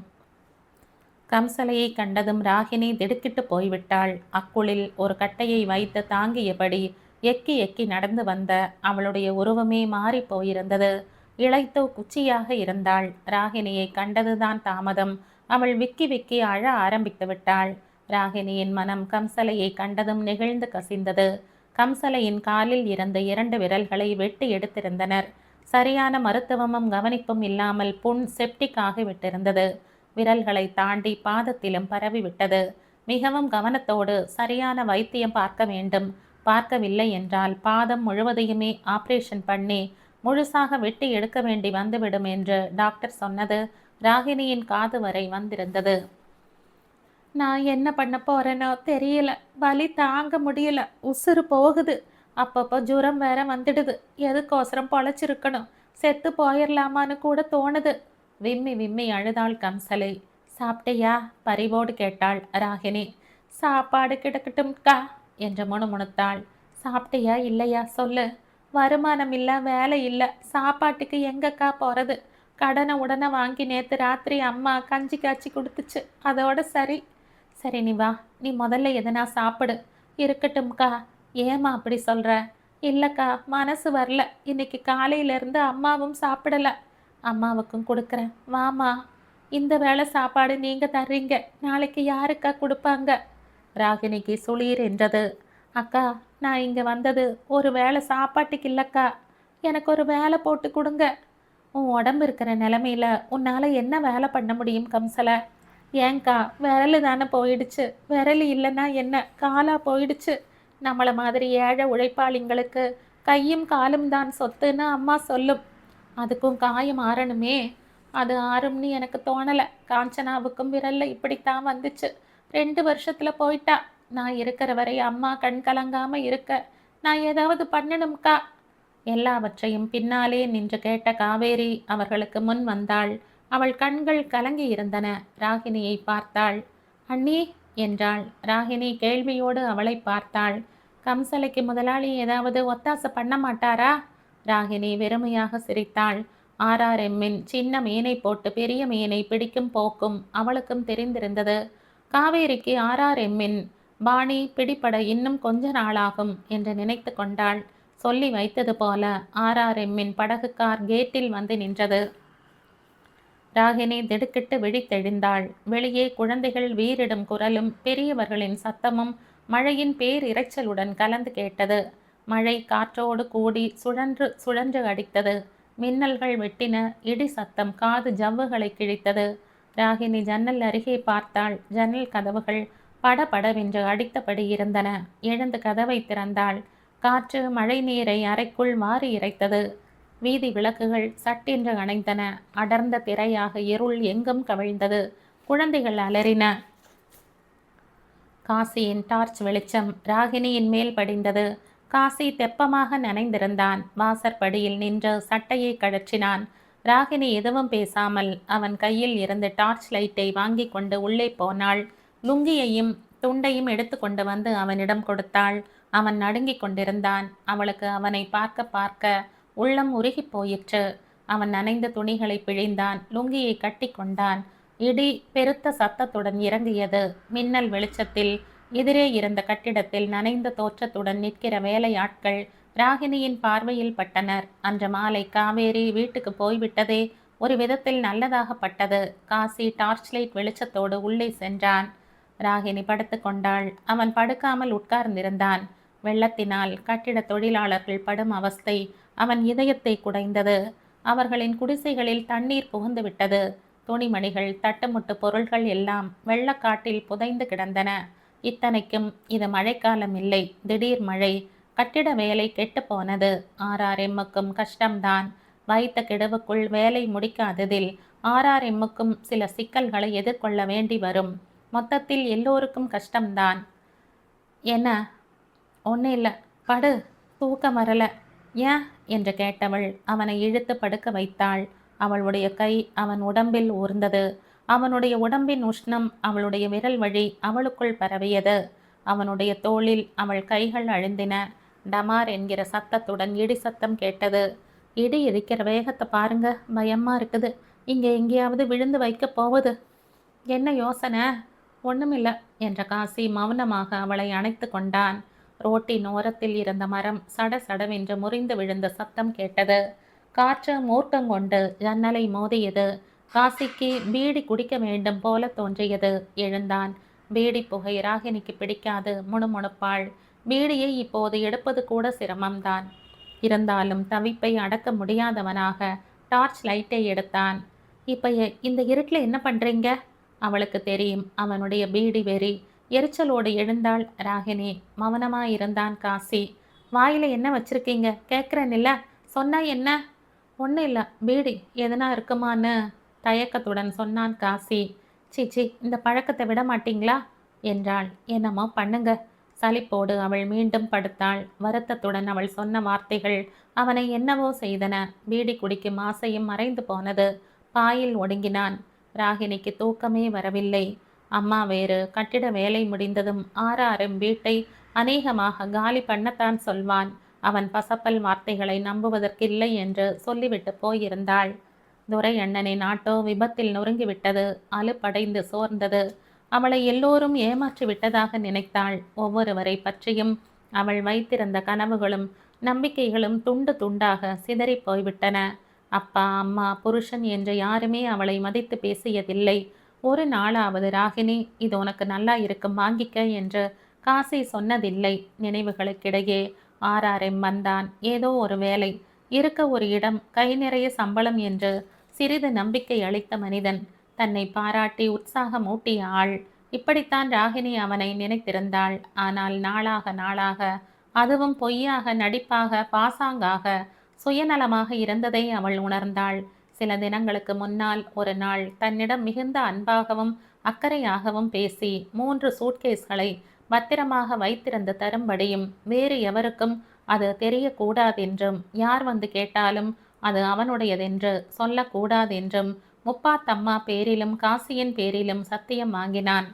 கம்சலையை கண்டதும் ராகினி திடுக்கிட்டு போய்விட்டாள். அக்குளில் ஒரு கட்டையை வைத்து தாங்கியபடி எக்கி எக்கி நடந்து வந்த அவளுடைய உருவமே மாறி போயிருந்தது. இளைத்தோ குச்சியாக இருந்தாள். ராகினியை கண்டதுதான் தாமதம். அவள் விக்கி விக்கி அழ ஆரம்பித்து விட்டாள். ராகினியின் மனம் கம்சலையை கண்டதும் நெகிழ்ந்து கசிந்தது. கம்சலையின் காலில் இருந்த 2 விரல்களை வெட்டி எடுத்திருந்தனர். சரியான மருத்துவமும் கவனிப்பும் இல்லாமல் புண் செப்டிக் ஆகிவிட்டிருந்தது. விரல்களை தாண்டி பாதத்திலும் பரவிவிட்டது. மிகவும் கவனத்தோடு சரியான வைத்தியம் பார்க்க வேண்டும். பார்க்கவில்லை என்றால் பாதம் முழுவதையுமே ஆபரேஷன் பண்ணி முழுசாக வெட்டி எடுக்க வேண்டி வந்துவிடும் என்று டாக்டர் சொன்னது ராகினியின் காது வரை வந்திருந்தது. நான் என்ன பண்ண போறேனோ தெரியல. வலி தாங்க முடியல. உசுறு போகுது. அப்பப்போ ஜுரம் வேற வந்துடுது. எதுக்கோசரம் பொழைச்சிருக்கணும். செத்து போயிடலாமான்னு கூட தோணுது. விம்மி விம்மி அழுதாள் கம்சலை. சாப்பிட்டியா? பரிவோடு கேட்டாள் ராகினி. சாப்பாடு கிடக்கட்டும்க்கா என்று முணுமுணுத்தாள். சாப்பிட்டியா இல்லையா சொல்லு. வருமானம் இல்லை, வேலை இல்லை, சாப்பாட்டுக்கு எங்கக்கா போகிறது? கடனை உடனே வாங்கி நேற்று ராத்திரி அம்மா கஞ்சி காய்ச்சி கொடுத்துச்சு. அதோட சரி. சரி நீ வா, நீ முதல்ல எதனா சாப்பிடு. இருக்கட்டும்க்கா. ஏம்மா அப்படி சொல்கிற? இல்லைக்கா, மனசு வரல. இன்னைக்கு காலையிலேருந்து அம்மாவும் சாப்பிடலை. அம்மாவுக்கும் கொடுக்குறேன், வாமா. இந்த வேளை சாப்பாடு நீங்கள் தர்றீங்க, நாளைக்கு யாருக்கா கொடுப்பாங்க? ராகினிக்கு சுளீர் என்றது. அக்கா, நான் இங்கே வந்தது ஒரு வேளை சாப்பாட்டுக்கு இல்லைக்கா. எனக்கு ஒரு வேலை போட்டு கொடுங்க. உன் உடம்பு இருக்கிற நிலமையில உன்னால் என்ன வேலை பண்ண முடியும் கம்சலை? ஏங்க்கா, விரல் தானே போயிடுச்சு. விரல் இல்லைன்னா என்ன, காலாக போயிடுச்சு. நம்மளை மாதிரி ஏழை உழைப்பாளிங்களுக்கு கையும் காலும் தான் சொத்துன்னு அம்மா சொல்லும். அதுக்கும் காயம் ஆறணுமே. அது ஆறும்னு எனக்கு தோணலை. காஞ்சனாவுக்கும் விரல்ல இப்படித்தான் வந்துச்சு. 2 வருஷத்தில் போயிட்டா. நான் இருக்கிற வரை அம்மா கண் கலங்காமல் இருக்க நான் ஏதாவது பண்ணணும்க்கா. எல்லாவற்றையும் பின்னாலே நின்று கேட்ட காவேரி அவர்களுக்கு முன் வந்தாள். அவள் கண்கள் கலங்கி இருந்தன. ராகினியை பார்த்தாள். அண்ணி என்றாள். ராகினி கேள்வியோடு அவளை பார்த்தாள். கம்சலைக்கு முதலாளி ஏதாவது ஒத்தாசை பண்ண மாட்டாரா? ராகினி வெறுமையாக சிரித்தாள். RRMின் சின்ன மீனை போட்டு பெரிய மீனை பிடிக்கும் போக்கும் அவளுக்கும் தெரிந்திருந்தது. காவேரிக்கு RRMின் பாணி பிடிபட இன்னும் கொஞ்ச நாளாகும் என்று நினைத்து கொண்டாள். சொல்லி வைத்தது போல RRMின் படகுக்கார் கேட்டில் வந்து நின்றது. ராகினி திடுக்கிட்டு விழித்தெழுந்தாள். வெளியே குழந்தைகள் வீரிடும் குரலும் பெரியவர்களின் சத்தமும் மழையின் பேரிரைச்சலுடன் கலந்து கேட்டது. மழை காற்றோடு கூடி சுழன்று சுழன்று அடித்தது. மின்னல்கள் வெட்டின. இடி சத்தம் காது ஜவ்வுகளை கிழித்தது. ராகினி ஜன்னல் அருகே பார்த்தாள். ஜன்னல் கதவுகள் படபடவென்று அடித்தபடி இருந்தன. எழுந்து கதவை திறந்தாள். காற்று மழை நீரை அறைக்குள் வாரி இறைத்தது. வீதி விளக்குகள் சட்டென்று அணைந்தன. அடர்ந்த திரையாக இருள் எங்கும் கவிழ்ந்தது. குழந்தைகள் அலறின. காசியின் டார்ச் வெளிச்சம் ராகினியின் மேல் படிந்தது. காசி தெப்பமாக நனைந்திருந்தான். வாசற்படியில் நின்று சட்டையை கழற்றினான். ராகினி எதுவும் பேசாமல் அவன் கையில் இருந்து டார்ச் லைட்டை வாங்கி கொண்டு உள்ளே போனாள். லுங்கியையும் துண்டையும் எடுத்து கொண்டு வந்து அவனிடம் கொடுத்தாள். அவன் நடுங்கிக் கொண்டிருந்தான். அவளுக்கு அவனை பார்க்க பார்க்க உள்ளம் உருகி போயிற்று. அவன் நனைந்த துணிகளை பிழிந்தான். லுங்கியை கட்டி கொண்டான். இடி பெருத்த சத்தத்துடன் இறங்கியது. மின்னல் வெளிச்சத்தில் எதிரே இருந்த கட்டிடத்தில் நனைந்த தோற்றத்துடன் நிற்கிற வேலையாட்கள் ராகினியின் பார்வையில் பட்டனர். அன்று மாலை காவேரி வீட்டுக்கு போய்விட்டதே ஒரு விதத்தில் நல்லதாகப்பட்டது. காசி டார்ச் லைட் வெளிச்சத்தோடு உள்ளே சென்றான். ராகினி படுத்து கொண்டாள். அவன் படுக்காமல் உட்கார்ந்திருந்தான். வெள்ளத்தினால் கட்டிட தொழிலாளர்கள் படும் அவஸ்தை அவன் இதயத்தை குடைந்தது. அவர்களின் குடிசைகளில் தண்ணீர் புகுந்து விட்டது. துணிமணிகள், தட்டுமுட்டு பொருள்கள் எல்லாம் வெள்ளக்காட்டில் புதைந்து கிடந்தன. இத்தனைக்கும் இது மழைக்காலம் இல்லை, திடீர் மழை. கட்டிட வேலை கெட்டு போனது. RRMக்கும் கஷ்டம்தான். வைத்த கெடுவுக்குள் வேலை முடிக்காததில் RRMக்கும் சில சிக்கல்களை எதிர்கொள்ள வேண்டி வரும். மொத்தத்தில் எல்லோருக்கும் கஷ்டம்தான். என்ன? ஒன்றும் இல்லை, படு. தூக்கம் வரல. ஏன் என்று கேட்டவள் அவனை இழுத்து படுக்க வைத்தாள். அவளுடைய கை அவன் உடம்பில் ஊர்ந்தது. அவனுடைய உடம்பின் உஷ்ணம் அவளுடைய விரல் வழி அவளுக்குள் பரவியது. அவனுடைய தோளில் அவள் கைகள் அழுந்தின. டமார் என்கிற சத்தத்துடன் இடி சத்தம் கேட்டது. இடி இடிக்கிற வேகத்தை பாருங்க, பயமா இருக்குது. இங்கே எங்கேயாவது விழுந்து வைக்க போகுது. என்ன யோசனை? ஒன்றுமில்லை என்ற காசி மௌனமாக அவளை அணைத்து கொண்டான். ரோட்டின் ஓரத்தில் இருந்த மரம் சட சடவென்று முறிந்து விழுந்த சத்தம் கேட்டது. காற்று மூர்க்கங்கொண்டு ஜன்னலை மோதியது. காசிக்கு பீடி குடிக்க வேண்டும் போல தோன்றியது. எழுந்தான். பீடி புகை ராகினிக்கு பிடிக்காது. முணுமுணுப்பாள். பீடியை இப்போது எடுப்பது கூட சிரமம்தான். இருந்தாலும் தவிப்பை அடக்க முடியாதவனாக டார்ச் லைட்டை எடுத்தான். இப்ப இந்த இருட்டில் என்ன பண்றீங்க? அவளுக்கு தெரியும் அவனுடைய பீடி வெறி. எரிச்சலோடு எழுந்தாள் ராகினி. மௌனமாயிருந்தான் காசி. வாயில என்ன வச்சிருக்கீங்க? கேட்குறேன்னில்ல, சொன்னா என்ன? ஒன்றும் இல்லை, பீடி எதுனா இருக்குமான்னு தயக்கத்துடன் சொன்னான் காசி. சீச்சி, இந்த பழக்கத்தை விட மாட்டீங்களா என்றாள். என்னமோ பண்ணுங்க. சலிப்போடு அவள் மீண்டும் படுத்தாள். வருத்தத்துடன் அவள் சொன்ன வார்த்தைகள் அவனை என்னவோ செய்தன. பீடி குடிக்கும் ஆசையும் மறைந்து போனது. பாயில் ஒடுங்கினான். ராகினிக்கு தூக்கமே வரவில்லை. அம்மா வேறு கட்டிட வேலை முடிந்ததும் ஆறாரும் வீட்டை அநேகமாக காலி பண்ணத்தான் சொல்வான். அவன் பசப்பல் வார்த்தைகளை நம்புவதற்கில்லை என்று சொல்லிவிட்டு போயிருந்தாள். துரை அண்ணனின் ஆட்டோ விபத்தில் நொறுங்கிவிட்டது. அலுப்படைந்து சோர்ந்தது. அவளை எல்லோரும் ஏமாற்றி விட்டதாக நினைத்தாள். ஒவ்வொருவரை பற்றியும் அவள் வைத்திருந்த கனவுகளும் நம்பிக்கைகளும் துண்டு துண்டாக சிதறி போய்விட்டன. அப்பா, அம்மா, புருஷன் என்று யாருமே அவளை மதித்து பேசியதில்லை. ஒரு நாளாவது ராகினி, இது உனக்கு நல்லா இருக்கும், வாங்கிக்க என்று காசி சொன்னதில்லை. நினைவுகளுக்கிடையே ஆறாரம் வந்தான். ஏதோ ஒரு வேலை, இருக்க ஒரு இடம், கை நிறைய சம்பளம் என்று சிறிது நம்பிக்கை அளித்த மனிதன், தன்னை பாராட்டி உற்சாகம் ஊட்டிய ஆள். இப்படித்தான் ராகினி அவனை நினைத்திருந்தாள். ஆனால் நாளாக நாளாக அதுவும் பொய்யாக, நடிப்பாக, பாசாங்காக, சுயநலமாக இருந்ததை அவள் உணர்ந்தாள். சில தினங்களுக்கு முன்னால் ஒரு நாள் தன்னிடம் மிகுந்த அன்பாகவும் அக்கறையாகவும் பேசி 3 சூட்கேஸ்களை பத்திரமாக வைத்திருந்து தரும்படியும் வேறு எவருக்கும் அது தெரியக்கூடாதென்றும் யார் வந்து கேட்டாலும் அது அவனுடையதென்று சொல்லக்கூடாதென்றும் முப்பாத்தம்மா பேரிலும் காசியின் பேரிலும் சத்தியம் வாங்கினான்.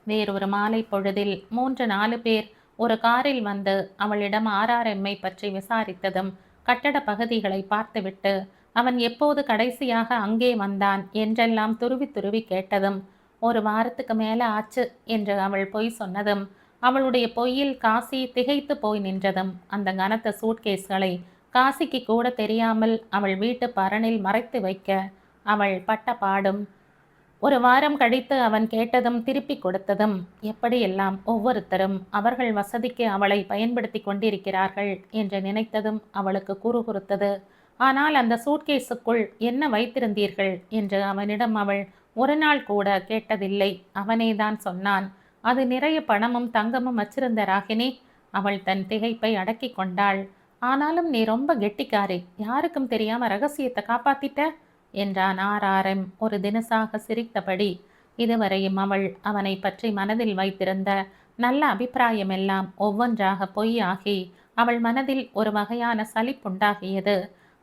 வேறொரு மாலை பொழுதில் 3-4 பேர் ஒரு காரில் வந்து அவளிடம் ஆர்ஆர்எம்ஐ பற்றி விசாரித்ததும் கட்டட பகுதிகளை பார்த்துவிட்டு அவன் எப்போது கடைசியாக அங்கே வந்தான் என்றெல்லாம் துருவி துருவி கேட்டதும் 1 வாரத்துக்கு மேலே ஆச்சு என்று அவள் பொய் சொன்னதும் அவளுடைய பொய்யில் காசி திகைத்து போய் நின்றதும் அந்த கனத்த சூட்கேஸ்களை காசிக்கு கூட தெரியாமல் அவள் வீட்டு பரணில் மறைத்து வைக்க அவள் பட்ட பாடும் 1 வாரம் கழித்து அவன் கேட்டதும் திருப்பி கொடுத்ததும் எப்படியெல்லாம் ஒவ்வொருத்தரும் அவர்கள் வசதிக்கு அவளை பயன்படுத்தி கொண்டிருக்கிறார்கள் என்று நினைத்ததும் அவளுக்கு குறுகுறுத்தது. ஆனால் அந்த சூட்கேஸுக்குள் என்ன வைத்திருந்தீர்கள் என்று அவனிடம் அவள் ஒரு நாள் கூட கேட்டதில்லை. அவனேதான் சொன்னான். அது நிறைய பணமும் தங்கமும் வச்சிருந்த ராகினி. அவள் தன் திகைப்பை அடக்கி கொண்டாள். ஆனாலும் நீ ரொம்ப கெட்டிக்காரி, யாருக்கும் தெரியாம ரகசியத்தை காப்பாத்திட்ட என்றான் ஆர்ஆர்எம் ஒரு தினசாக சிரித்தபடி. இதுவரையும் அவள் அவனை பற்றி மனதில் வைத்திருந்த நல்ல அபிப்பிராயமெல்லாம் ஒவ்வொன்றாக பொய்யாகி அவள் மனதில் ஒரு வகையான சலிப்புண்டாகியது.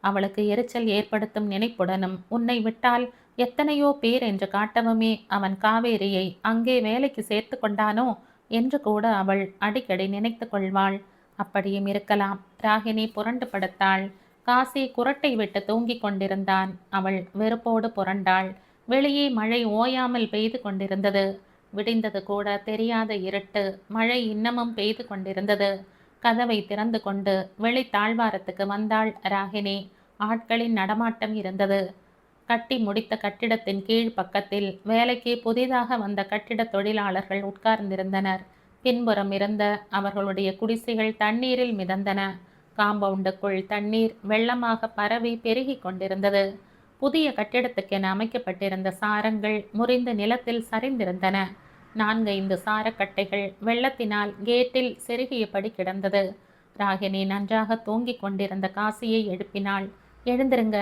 அவளுக்கு எரிச்சல் ஏற்படுத்தும் நினைப்புடனும் உன்னை விட்டால் எத்தனையோ பேர் என்று காட்டவுமே அவன் காவேரியை அங்கே வேலைக்கு சேர்த்து கொண்டானோ என்று கூட அவள் அடிக்கடி நினைத்து கொள்வாள். அப்படியும் இருக்கலாம். ராகினி புரண்டு படுத்தாள். காசி குரட்டை விட்டு தூங்கிக் கொண்டிருந்தான். அவள் வெறுப்போடு புரண்டாள். வெளியே மழை ஓயாமல் பெய்து கொண்டிருந்தது. விடிந்தது கூட தெரியாத இருட்டு. மழை இன்னமும் பெய்து கொண்டிருந்தது. கதவை திறந்து கொண்டு வெளி தாழ்வாரத்துக்கு வந்தாள் ராகினி. ஆட்களின் நடமாட்டம் இருந்தது. கட்டி முடித்த கட்டிடத்தின் கீழ் பக்கத்தில் வேலைக்கு புதிதாக வந்த கட்டிட தொழிலாளர்கள் உட்கார்ந்திருந்தனர். பின்புறம் இருந்த அவர்களுடைய குடிசைகள் தண்ணீரில் மிதந்தன. காம்பவுண்டுக்குள் தண்ணீர் வெள்ளமாக பரவி பெருகி கொண்டிருந்தது. புதிய கட்டிடத்துக்கென அமைக்கப்பட்டிருந்த சாரங்கள் முறிந்து நிலத்தில் சரிந்திருந்தன. 4-5 சாரக்கட்டைகள் வெள்ளத்தினால் கேட்டில் செருகியபடி கிடந்தது. ராகினி நன்றாக தூங்கிக் கொண்டிருந்த காசியை எழுப்பினாள். எழுந்திருங்க.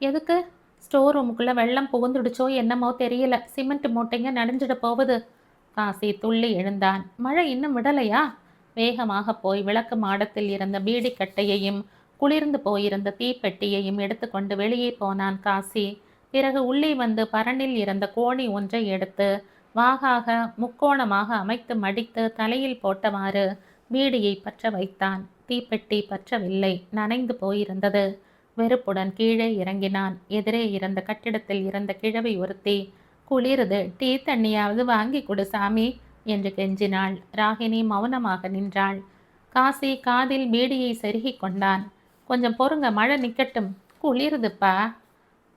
எதுக்கு? ஸ்டோர் ரூமுக்குள்ள வெள்ளம் புகுந்துடுச்சோ என்னமோ தெரியல, சிமெண்ட் மூட்டைங்க நனைஞ்சிட போகுது. காசி துள்ளி எழுந்தான். மழை இன்னும் விடலையா? வேகமாக போய் விளக்கு மாடத்தில் இருந்த பீடி கட்டையையும் குளிர்ந்து போயிருந்த தீப்பெட்டியையும் எடுத்துக்கொண்டு வெளியே போனான் காசி. பிறகு உள்ளே வந்து பரணில் இருந்த கோணி ஒன்றை எடுத்து வாகாக முக்கோணமாக அமைத்து மடித்து தலையில் போட்டவாறு பீடியை பற்ற வைத்தான். தீப்பெட்டி பற்றவில்லை, நனைந்து போயிருந்தது. வெறுப்புடன் கீழே இறங்கினான். எதிரே இருந்த கட்டிடத்தில் இருந்த கிழவி ஒருத்தி, குளிருது, டீ தண்ணியாவது வாங்கி கொடு சாமி, என்று கெஞ்சினாள். ராகினி மௌனமாக நின்றாள். காசி காதில் பீடியை செருகிக் கொண்டான். கொஞ்சம் பொறுங்க, மழை நிக்கட்டும், குளிருதுப்பா.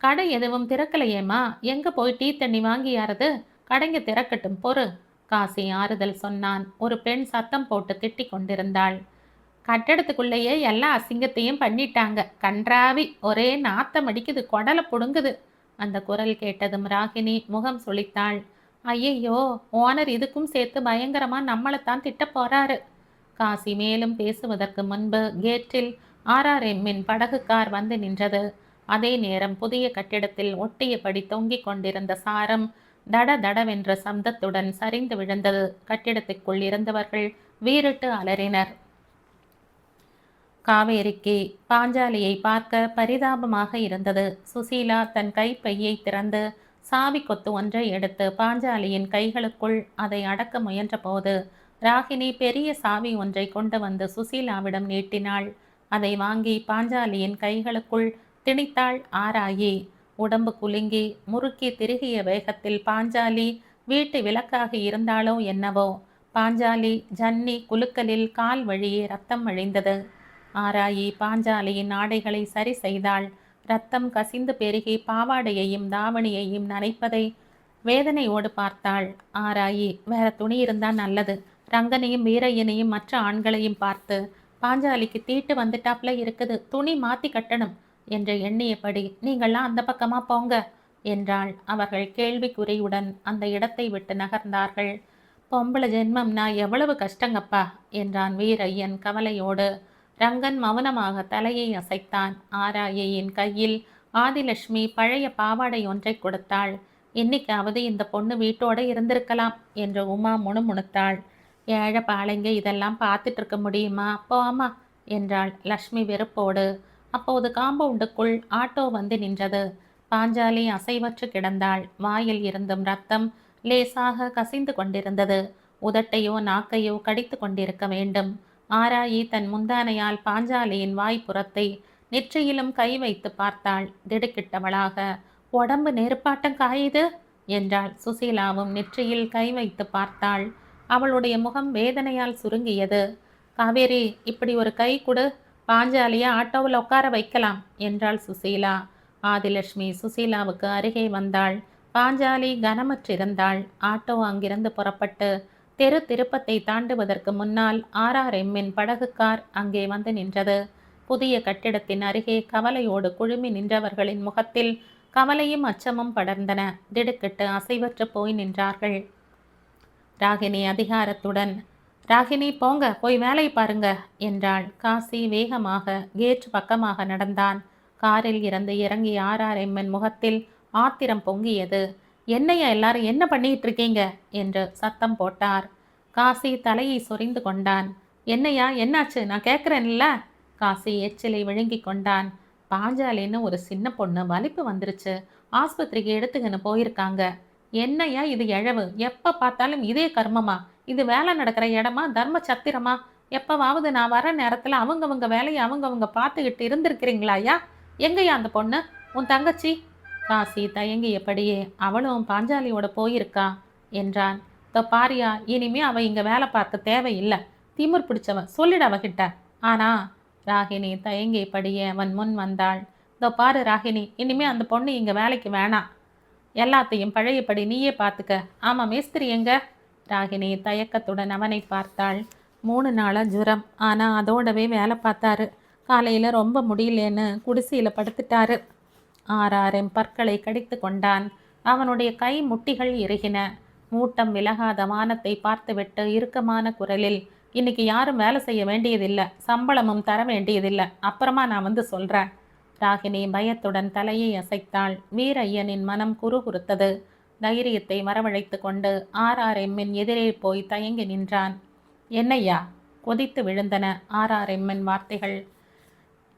கடை எதுவும் திறக்கலையேம்மா, எங்க போய் டீ தண்ணி வாங்கியாரது? கடைங்க திறக்கட்டும், பொறு. காசி ஆறுதல் சொன்னான். ஒரு பெண் சத்தம் போட்டு திட்டிக் கொண்டிருந்தாள். கட்டடத்துக்குள்ளேயே எல்லா அசிங்கத்தையும் பண்ணிட்டாங்க, கன்றாவி, ஒரே நாத்தம் அடிக்குது, கொடலை புடுங்குது. அந்த குரல் கேட்டதும் ராகினி முகம் சுளித்தாள். ஐயையோ, ஓனர் இதுக்கும் சேர்த்து பயங்கரமா நம்மளைத்தான் திட்ட போறாரு. காசி மேலும் பேசுவதற்கு முன்பு கேட்டில் RRMின் படகு கார் வந்து நின்றது. அதே நேரம் புதிய கட்டிடத்தில் ஒட்டியபடி தொங்கிக் கொண்டிருந்த சாரம் தட தடவென்ற சப்தத்துடன் சரிந்து விழுந்தது. கட்டிடத்திற்குள் இருந்தவர்கள் வீறிட்டு அலறினர். காவேரிக்கு பாஞ்சாலியை பார்க்க பரிதாபமாக இருந்தது. சுசீலா தன் கைப்பையை திறந்து சாவி கொத்து ஒன்றை எடுத்து பாஞ்சாலியின் கைகளுக்குள் அதை அடக்க முயன்றபோது ராகினி பெரிய சாவி ஒன்றை கொண்டு வந்து சுசீலாவிடம் நீட்டினாள். அதை வாங்கி பாஞ்சாலியின் கைகளுக்குள் திணித்தாள் ஆராயி. உடம்பு குலுங்கி முறுக்கி திருகிய வேகத்தில் பாஞ்சாலி வீட்டு விளக்காக இருந்தாளோ என்னவோ. பாஞ்சாலி ஜன்னி குலுக்கலில் கால் வழியே ரத்தம் வழிந்தது. ஆராயி பாஞ்சாலியின் ஆடைகளை சரி செய்தாள். ரத்தம் கசிந்து பெருகி பாவாடையையும் தாவணியையும் நனைப்பதை வேதனையோடு பார்த்தாள். ஆராயி வேற துணி இருந்தா நல்லது. ரங்கனையும் வீரையனையும் மற்ற ஆண்களையும் பார்த்து பாஞ்சாலிக்கு தீட்டு வந்துட்டாப்ல இருக்குது, துணி மாத்தி கட்டணும் என்று எண்ணியபடி நீங்கள்லாம் அந்த பக்கமா போங்க என்றாள். அவர்கள் கேள்விக்குறியுடன் அந்த இடத்தை விட்டு நகர்ந்தார்கள். பொம்பளை ஜென்மம்னா எவ்வளவு கஷ்டங்கப்பா என்றான் வீரையன் கவலையோடு. ரங்கன் மௌனமாக தலையை அசைத்தான். ஆராயின் கையில் ஆதிலட்சுமி பழைய பாவாடை ஒன்றை கொடுத்தாள். இன்னைக்காவது இந்த பொண்ணு வீட்டோடு இருந்திருக்கலாம் என்று உமா முணுமுணுத்தாள். ஏழை பாளைங்க இதெல்லாம் பார்த்துட்டு இருக்க முடியுமா, போமா என்றாள் லக்ஷ்மி வெறுப்போடு. அப்போது காம்பவுண்டுக்குள் ஆட்டோ வந்து நின்றது. பாஞ்சாலி அசைவற்று கிடந்தாள். வாயில் இருந்தும் ரத்தம் லேசாக கசிந்து கொண்டிருந்தது. உதட்டையோ நாக்கையோ கடித்து கொண்டிருக்க வேண்டும். ஆராயி தன் முந்தானையால் பாஞ்சாலியின் வாய்ப்புறத்தை நெற்றியிலும் கை வைத்து பார்த்தாள். திடுக்கிட்டவளாக, உடம்பு நெருப்பாட்டம் காயுது என்றாள். சுசீலாவும் நெற்றியில் கை வைத்து பார்த்தாள். அவளுடைய முகம் வேதனையால் சுருங்கியது. காவேரி, இப்படி ஒரு கை கொடு, பாஞ்சாலியை ஆட்டோவில் உட்கார வைக்கலாம் என்றாள் சுசீலா. ஆதிலட்சுமி சுசீலாவுக்கு அருகே வந்தாள். பாஞ்சாலி கனமற்றிருந்தாள். ஆட்டோ அங்கிருந்து புறப்பட்டு தெரு திருப்பத்தை தாண்டுவதற்கு முன்னால் RRMின் படகு கார் அங்கே வந்து நின்றது. புதிய கட்டிடத்தின் அருகே கவலையோடு குழுமி நின்றவர்களின் முகத்தில் கவலையும் அச்சமும் படர்ந்தன. திடுக்கிட்டு அசைவற்று போய் நின்றார்கள். ராகினி அதிகாரத்துடன், ராகினி போங்க, போய் வேலை பாருங்க என்றாள். காசி வேகமாக கேட் பக்கமாக நடந்தான். காரில் இருந்து இறங்கிய RRMின் முகத்தில் ஆத்திரம் பொங்கியது. என்னையா எல்லாரும் என்ன பண்ணிட்டு இருக்கீங்க என்று சத்தம் போட்டார். காசி தலையை சொரிந்து கொண்டான். என்னையா, என்னாச்சு, நான் கேட்குறேன்ல. காசி எச்சிலை விழுங்கி கொண்டான். பாஞ்சாலின்னு ஒரு சின்ன பொண்ணு வலிப்பு வந்துருச்சு, ஆஸ்பத்திரிக்கு எடுத்துக்கின்னு போயிருக்காங்க. என்னையா இது எழவு, எப்போ பார்த்தாலும் இதே கர்மமா? இது வேலை நடக்கிற இடமா, தர்ம சத்திரமா? எப்போவாவது நான் வர நேரத்தில் அவங்கவங்க வேலையை அவங்கவங்க பார்த்துக்கிட்டு இருந்திருக்கிறீங்களாயா? எங்கேயா அந்த பொண்ணு, உன் தங்கச்சி? காசி தயங்கியபடியே, அவளும் பாஞ்சாலியோட போயிருக்கா என்றான். பாரியா, இனிமே அவ இங்கே வேலை பார்க்க தேவையில்லை, திமிர் பிடிச்சவன், சொல்லிட அவகிட்ட. ஆனா ராகினி தயங்கியபடியே அவன் முன் வந்தாள். பாரு ராகினி, இனிமே அந்த பொண்ணு இங்கே வேலைக்கு வேணாம், எல்லாத்தையும் பழையபடி நீயே பார்த்துக்க. ஆமாம், மேஸ்திரி எங்க? ராகினி தயக்கத்துடன் அவனை பார்த்தாள். 3 நாளாக ஜுரம், ஆனால் அதோடவே வேலை பார்த்தாரு. காலையில் ரொம்ப முடியலேன்னு குடிசையில் படுத்துட்டாரு. RRM பற்களை கடித்து கொண்டான். அவனுடைய கை முட்டிகள் இறுகின. மூட்டம் விலகாத வானத்தை பார்த்துவிட்டு இறுக்கமான குரலில், இன்னைக்கு யாரும் வேலை செய்ய வேண்டியதில்லை, சம்பளமும் தர வேண்டியதில்லை, அப்புறமா நான் வந்து சொல்கிறேன். ராகினி பயத்துடன் தலையை அசைத்தாள். வீரையனின் மனம் குறுகுறுத்தது. தைரியத்தை வரவழைத்து கொண்டு RRMின் எதிரே போய் தயங்கி நின்றான். என்னையா? கொதித்து விழுந்தன RRMின் வார்த்தைகள்.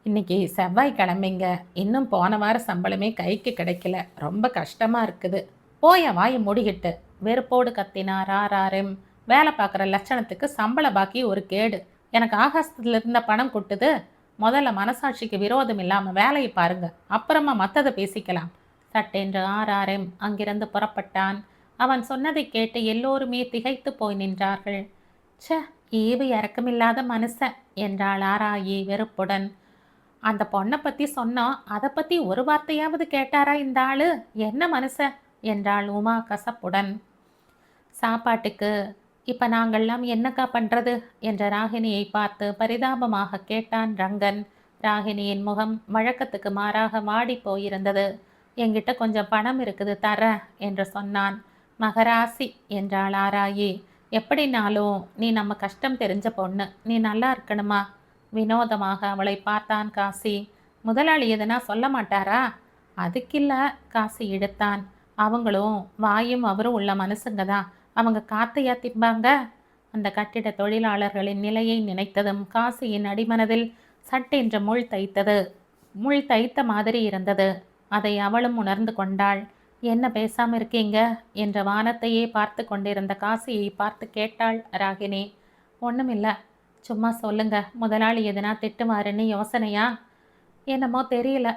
இன்னைக்கு செவ்வாய்க்கிழமைங்க, இன்னும் போன வார சம்பளமே கைக்கு கிடைக்கல, ரொம்ப கஷ்டமாக இருக்குது. போய வாயை மூடிக்கிட்டு வெறுப்போடு கத்தினார் RRM. வேலை பார்க்குற லட்சணத்துக்கு சம்பள பாக்கி ஒரு கேடு. எனக்கு ஆகாசத்தில் இருந்த பணம் கொட்டுது. முதல்ல மனசாட்சிக்கு விரோதம் இல்லாமல் வேலையை பாருங்க, அப்புறமா மற்றதை பேசிக்கலாம். சட்டென்று RRM அங்கிருந்து புறப்பட்டான். அவன் சொன்னதை கேட்டு எல்லோருமே திகைத்து போய் நின்றார்கள். ச்ச, ஈவு இறக்கமில்லாத மனுஷன் என்றாள் ஆராயி வெறுப்புடன். அந்த பொண்ணை பத்தி சொன்னோம், அதை பத்தி ஒரு வார்த்தையாவது கேட்டாரா இந்த ஆளு? என்ன மனுஷன் என்றாள் உமா கசப்புடன். சாப்பாட்டுக்கு இப்ப நாங்கள்லாம் என்னக்கா பண்றது என்ற ராகினியை பார்த்து பரிதாபமாக கேட்டான் ரங்கன். ராகினியின் முகம் வழக்கத்துக்கு மாறாக வாடி போயிருந்தது. என்கிட்ட கொஞ்சம் பணம் இருக்குது தர என்று சொன்னான். மகராசி என்றாள் ஆராயி. எப்படினாலும் நீ நம்ம கஷ்டம் தெரிஞ்ச பொண்ணு, நீ நல்லா இருக்கணுமா? வினோதமாக அவளை பார்த்தான் காசி. முதலாளி எதுனா சொல்ல மாட்டாரா? அதுக்கில்ல, காசி இழுத்தான். அவங்களும் வாயும் அவரும் உள்ள மனுஷங்க தான். அவங்க காத்தையா திம்பாங்க? அந்த கட்டிட தொழிலாளர்களின் நிலையை நினைத்ததும் காசியின் அடிமனதில் சட்டென்று முள் தைத்த மாதிரி இருந்தது. அதை அவளும் உணர்ந்து கொண்டாள். என்ன பேசாம இருக்கீங்க என்ற வானத்தையே பார்த்து கொண்டிருந்த காசியை பார்த்து கேட்டாள் ராகினி. ஒன்றுமில்ல, சும்மா சொல்லுங்க, முதலாளி எதுனா திட்டுவாருன்னு யோசனையா? என்னமோ தெரியல,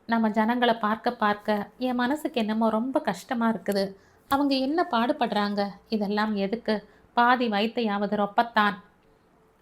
நம்ம ஜனங்களை பார்க்க பார்க்க என் மனசுக்கு என்னமோ ரொம்ப கஷ்டமாக இருக்குது. அவங்க என்ன பாடுபடுறாங்க, இதெல்லாம் எதுக்கு? பாதி வயிற்றையாவது ரொப்பத்தான்.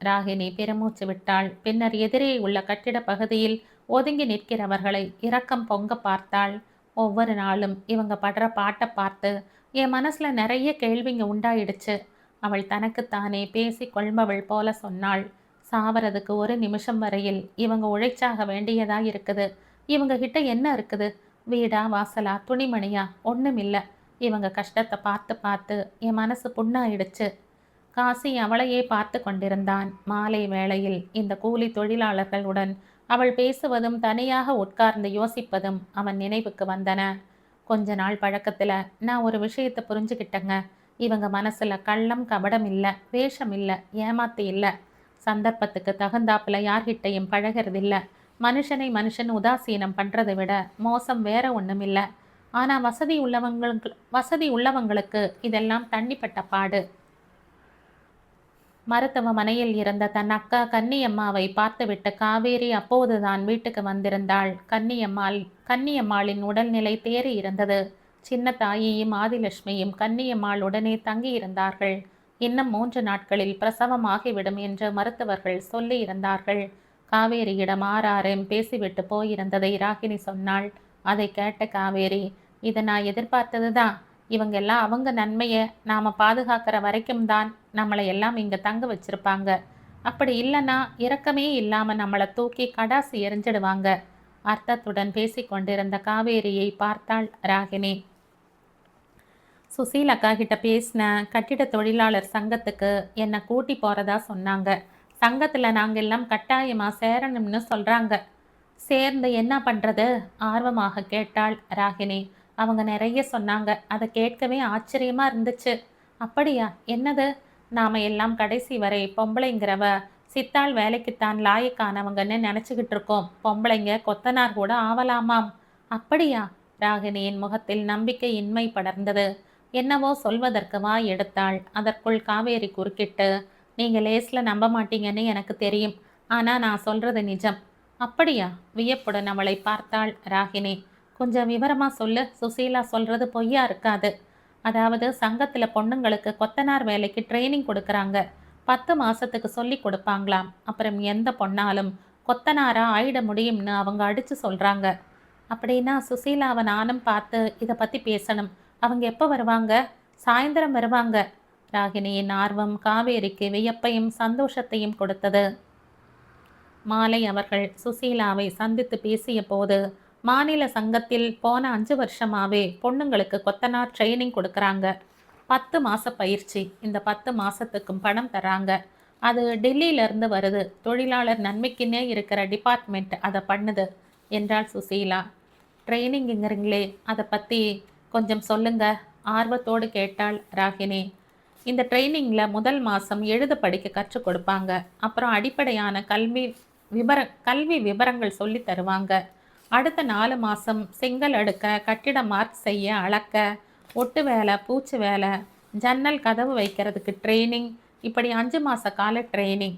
ராகினி பெருமூச்சு விட்டாள். பின்னர் எதிரே உள்ள கட்டிட பகுதியில் ஒதுங்கி நிற்கிறவர்களை இரக்கம் பொங்க பார்த்தாள். ஒவ்வொரு நாளும் இவங்க படுற பாட்டை பார்த்து என் மனசில் நிறைய கேள்விங்க உண்டாயிடுச்சு. அவள் தனக்குத்தானே பேசி கொள்பவள் போல சொன்னாள். சாவறதுக்கு ஒரு நிமிஷம் வரையில் இவங்க உழைச்சாக வேண்டியதா இருக்குது. இவங்க கிட்ட என்ன இருக்குது? வீடா, வாசலா, துணிமணியா? ஒன்றுமில்லை. இவங்க கஷ்டத்தை பார்த்து பார்த்து என் மனசு புண்ணாயிடுச்சு. காசி அவளையே பார்த்து கொண்டிருந்தான். மாலை வேளையில் இந்த கூலி தொழிலாளர்களுடன் அவள் பேசுவதும் தனியாக உட்கார்ந்து யோசிப்பதும் அவன் நினைவுக்கு வந்தன. கொஞ்ச நாள் பழக்கத்தில் நான் ஒரு விஷயத்தை புரிஞ்சுக்கிட்டேங்க. இவங்க மனசில் கள்ளம் கபடம் இல்லை, வேஷம் இல்லை, ஏமாத்து இல்லை. சந்தர்ப்பத்துக்கு தகுந்தாப்புல யார்கிட்டையும் பழகிறதில்ல. மனுஷனை மனுஷன் உதாசீனம் பண்ணுறதை விட மோசம் வேற ஒன்றும் இல்லை. ஆனால் வசதி உள்ளவங்களுக்கு இதெல்லாம் தண்ணிப்பட்ட பாடு. மருத்துவமனையில் இருந்த தன் அக்கா கன்னியம்மாவை பார்த்துவிட்டு காவேரி அப்போதுதான் வீட்டுக்கு வந்திருந்தாள். கன்னியம்மாளின் உடல்நிலை தேறி இருந்தது. சின்ன தாயியும் ஆதிலட்சுமியும் கன்னியம்மாள் உடனே தங்கியிருந்தார்கள். இன்னும் 3 நாட்களில் பிரசவமாகிவிடும் என்று மருத்துவர்கள் சொல்லி இருந்தார்கள். காவேரியிடம் ஆறாரம் பேசிவிட்டு போயிருந்ததை ராகினி சொன்னாள். அதை கேட்ட காவேரி, இதை நான் எதிர்பார்த்தது தான். இவங்கெல்லாம் அவங்க நன்மையை நாம் பாதுகாக்கிற வரைக்கும் தான் நம்மளை எல்லாம் இங்கே தங்க வச்சிருப்பாங்க. அப்படி இல்லைன்னா இரக்கமே இல்லாமல் நம்மளை தூக்கி கடாசி எரிஞ்சிடுவாங்க. அர்த்தத்துடன் பேசி கொண்டிருந்த காவேரியை பார்த்தாள் ராகினி. சுசீல் அக்கா கிட்ட பேசின, கட்டிட தொழிலாளர் சங்கத்துக்கு என்னை கூட்டி போகிறதா சொன்னாங்க. சங்கத்தில் நாங்கள் எல்லாம் கட்டாயமாக சேரணும்னு சொல்கிறாங்க. சேர்ந்து என்ன பண்ணுறது? ஆர்வமாக கேட்டாள் ராகினி. அவங்க நிறைய சொன்னாங்க. அதை கேட்கவே ஆச்சரியமாக இருந்துச்சு. அப்படியா? என்னது? நாம் எல்லாம் கடைசி வரை பொம்பளைங்கிறவ சித்தாள் வேலைக்குத்தான் லாயக்கானவங்கன்னு நினச்சிக்கிட்டு இருக்கோம். பொம்பளைங்க கொத்தனார் கூட ஆவலாமாம். அப்படியா? ராகினியின் முகத்தில் நம்பிக்கையின்மை படர்ந்தது. என்னவோ சொல்வதற்கு வாய் எடுத்தாள். அதற்குள் காவேரி குறுக்கிட்டு, நீங்கள் லேஸில் நம்ப மாட்டீங்கன்னு எனக்கு தெரியும். ஆனால் நான் சொல்கிறது நிஜம். அப்படியா? வியப்புடன் அவளை பார்த்தாள் ராகினி. கொஞ்சம் விவரமாக சொல்லு. சுசீலா சொல்கிறது பொய்யா இருக்காது. அதாவது சங்கத்தில் பொண்ணுங்களுக்கு கொத்தனார் வேலைக்கு ட்ரைனிங் கொடுக்குறாங்க. 10 மாதத்துக்கு சொல்லி கொடுப்பாங்களாம். அப்புறம் எந்த பொண்ணாலும் கொத்தனாராக ஆயிட முடியும்னு அவங்க அடித்து சொல்கிறாங்க. அப்படின்னா சுசீலாவை நானும் பார்த்து இதை பற்றி பேசணும். அவங்க எப்போ வருவாங்க? சாயந்தரம் வருவாங்க. ராகினியின் ஆர்வம் காவேரிக்கு வியப்பையும் சந்தோஷத்தையும் கொடுத்தது. மாலை அவர்கள் சுசீலாவை சந்தித்து பேசிய போது, மாநில சங்கத்தில் போன 5 வருஷமாகவே பொண்ணுங்களுக்கு கொத்தனார் ட்ரைனிங் கொடுக்குறாங்க. 10 மாத பயிற்சி. இந்த 10 மாதத்துக்கும் பணம் தராங்க. அது டெல்லியிலேருந்து வருது. தொழிலாளர் நன்மைக்குன்னே இருக்கிற டிபார்ட்மெண்ட் அதை பண்ணுது என்றாள் சுசீலா. ட்ரைனிங்குங்கிறீங்களே, அதை பற்றி கொஞ்சம் சொல்லுங்க, ஆர்வத்தோடு கேட்டாள் ராகினி. இந்த ட்ரைனிங்கில் முதல் மாதம் எழுத படிக்க கற்றுக் கொடுப்பாங்க. அப்புறம் அடிப்படையான கல்வி விவரங்கள் சொல்லி தருவாங்க. அடுத்த 4 மாதம் செங்கல் அடுக்க, கட்டிட மார்க் செய்ய, அளக்க, ஒட்டு வேலை, பூச்சி வேலை, ஜன்னல் கதவு வைக்கிறதுக்கு ட்ரைனிங். இப்படி 5 மாத கால ட்ரைனிங்.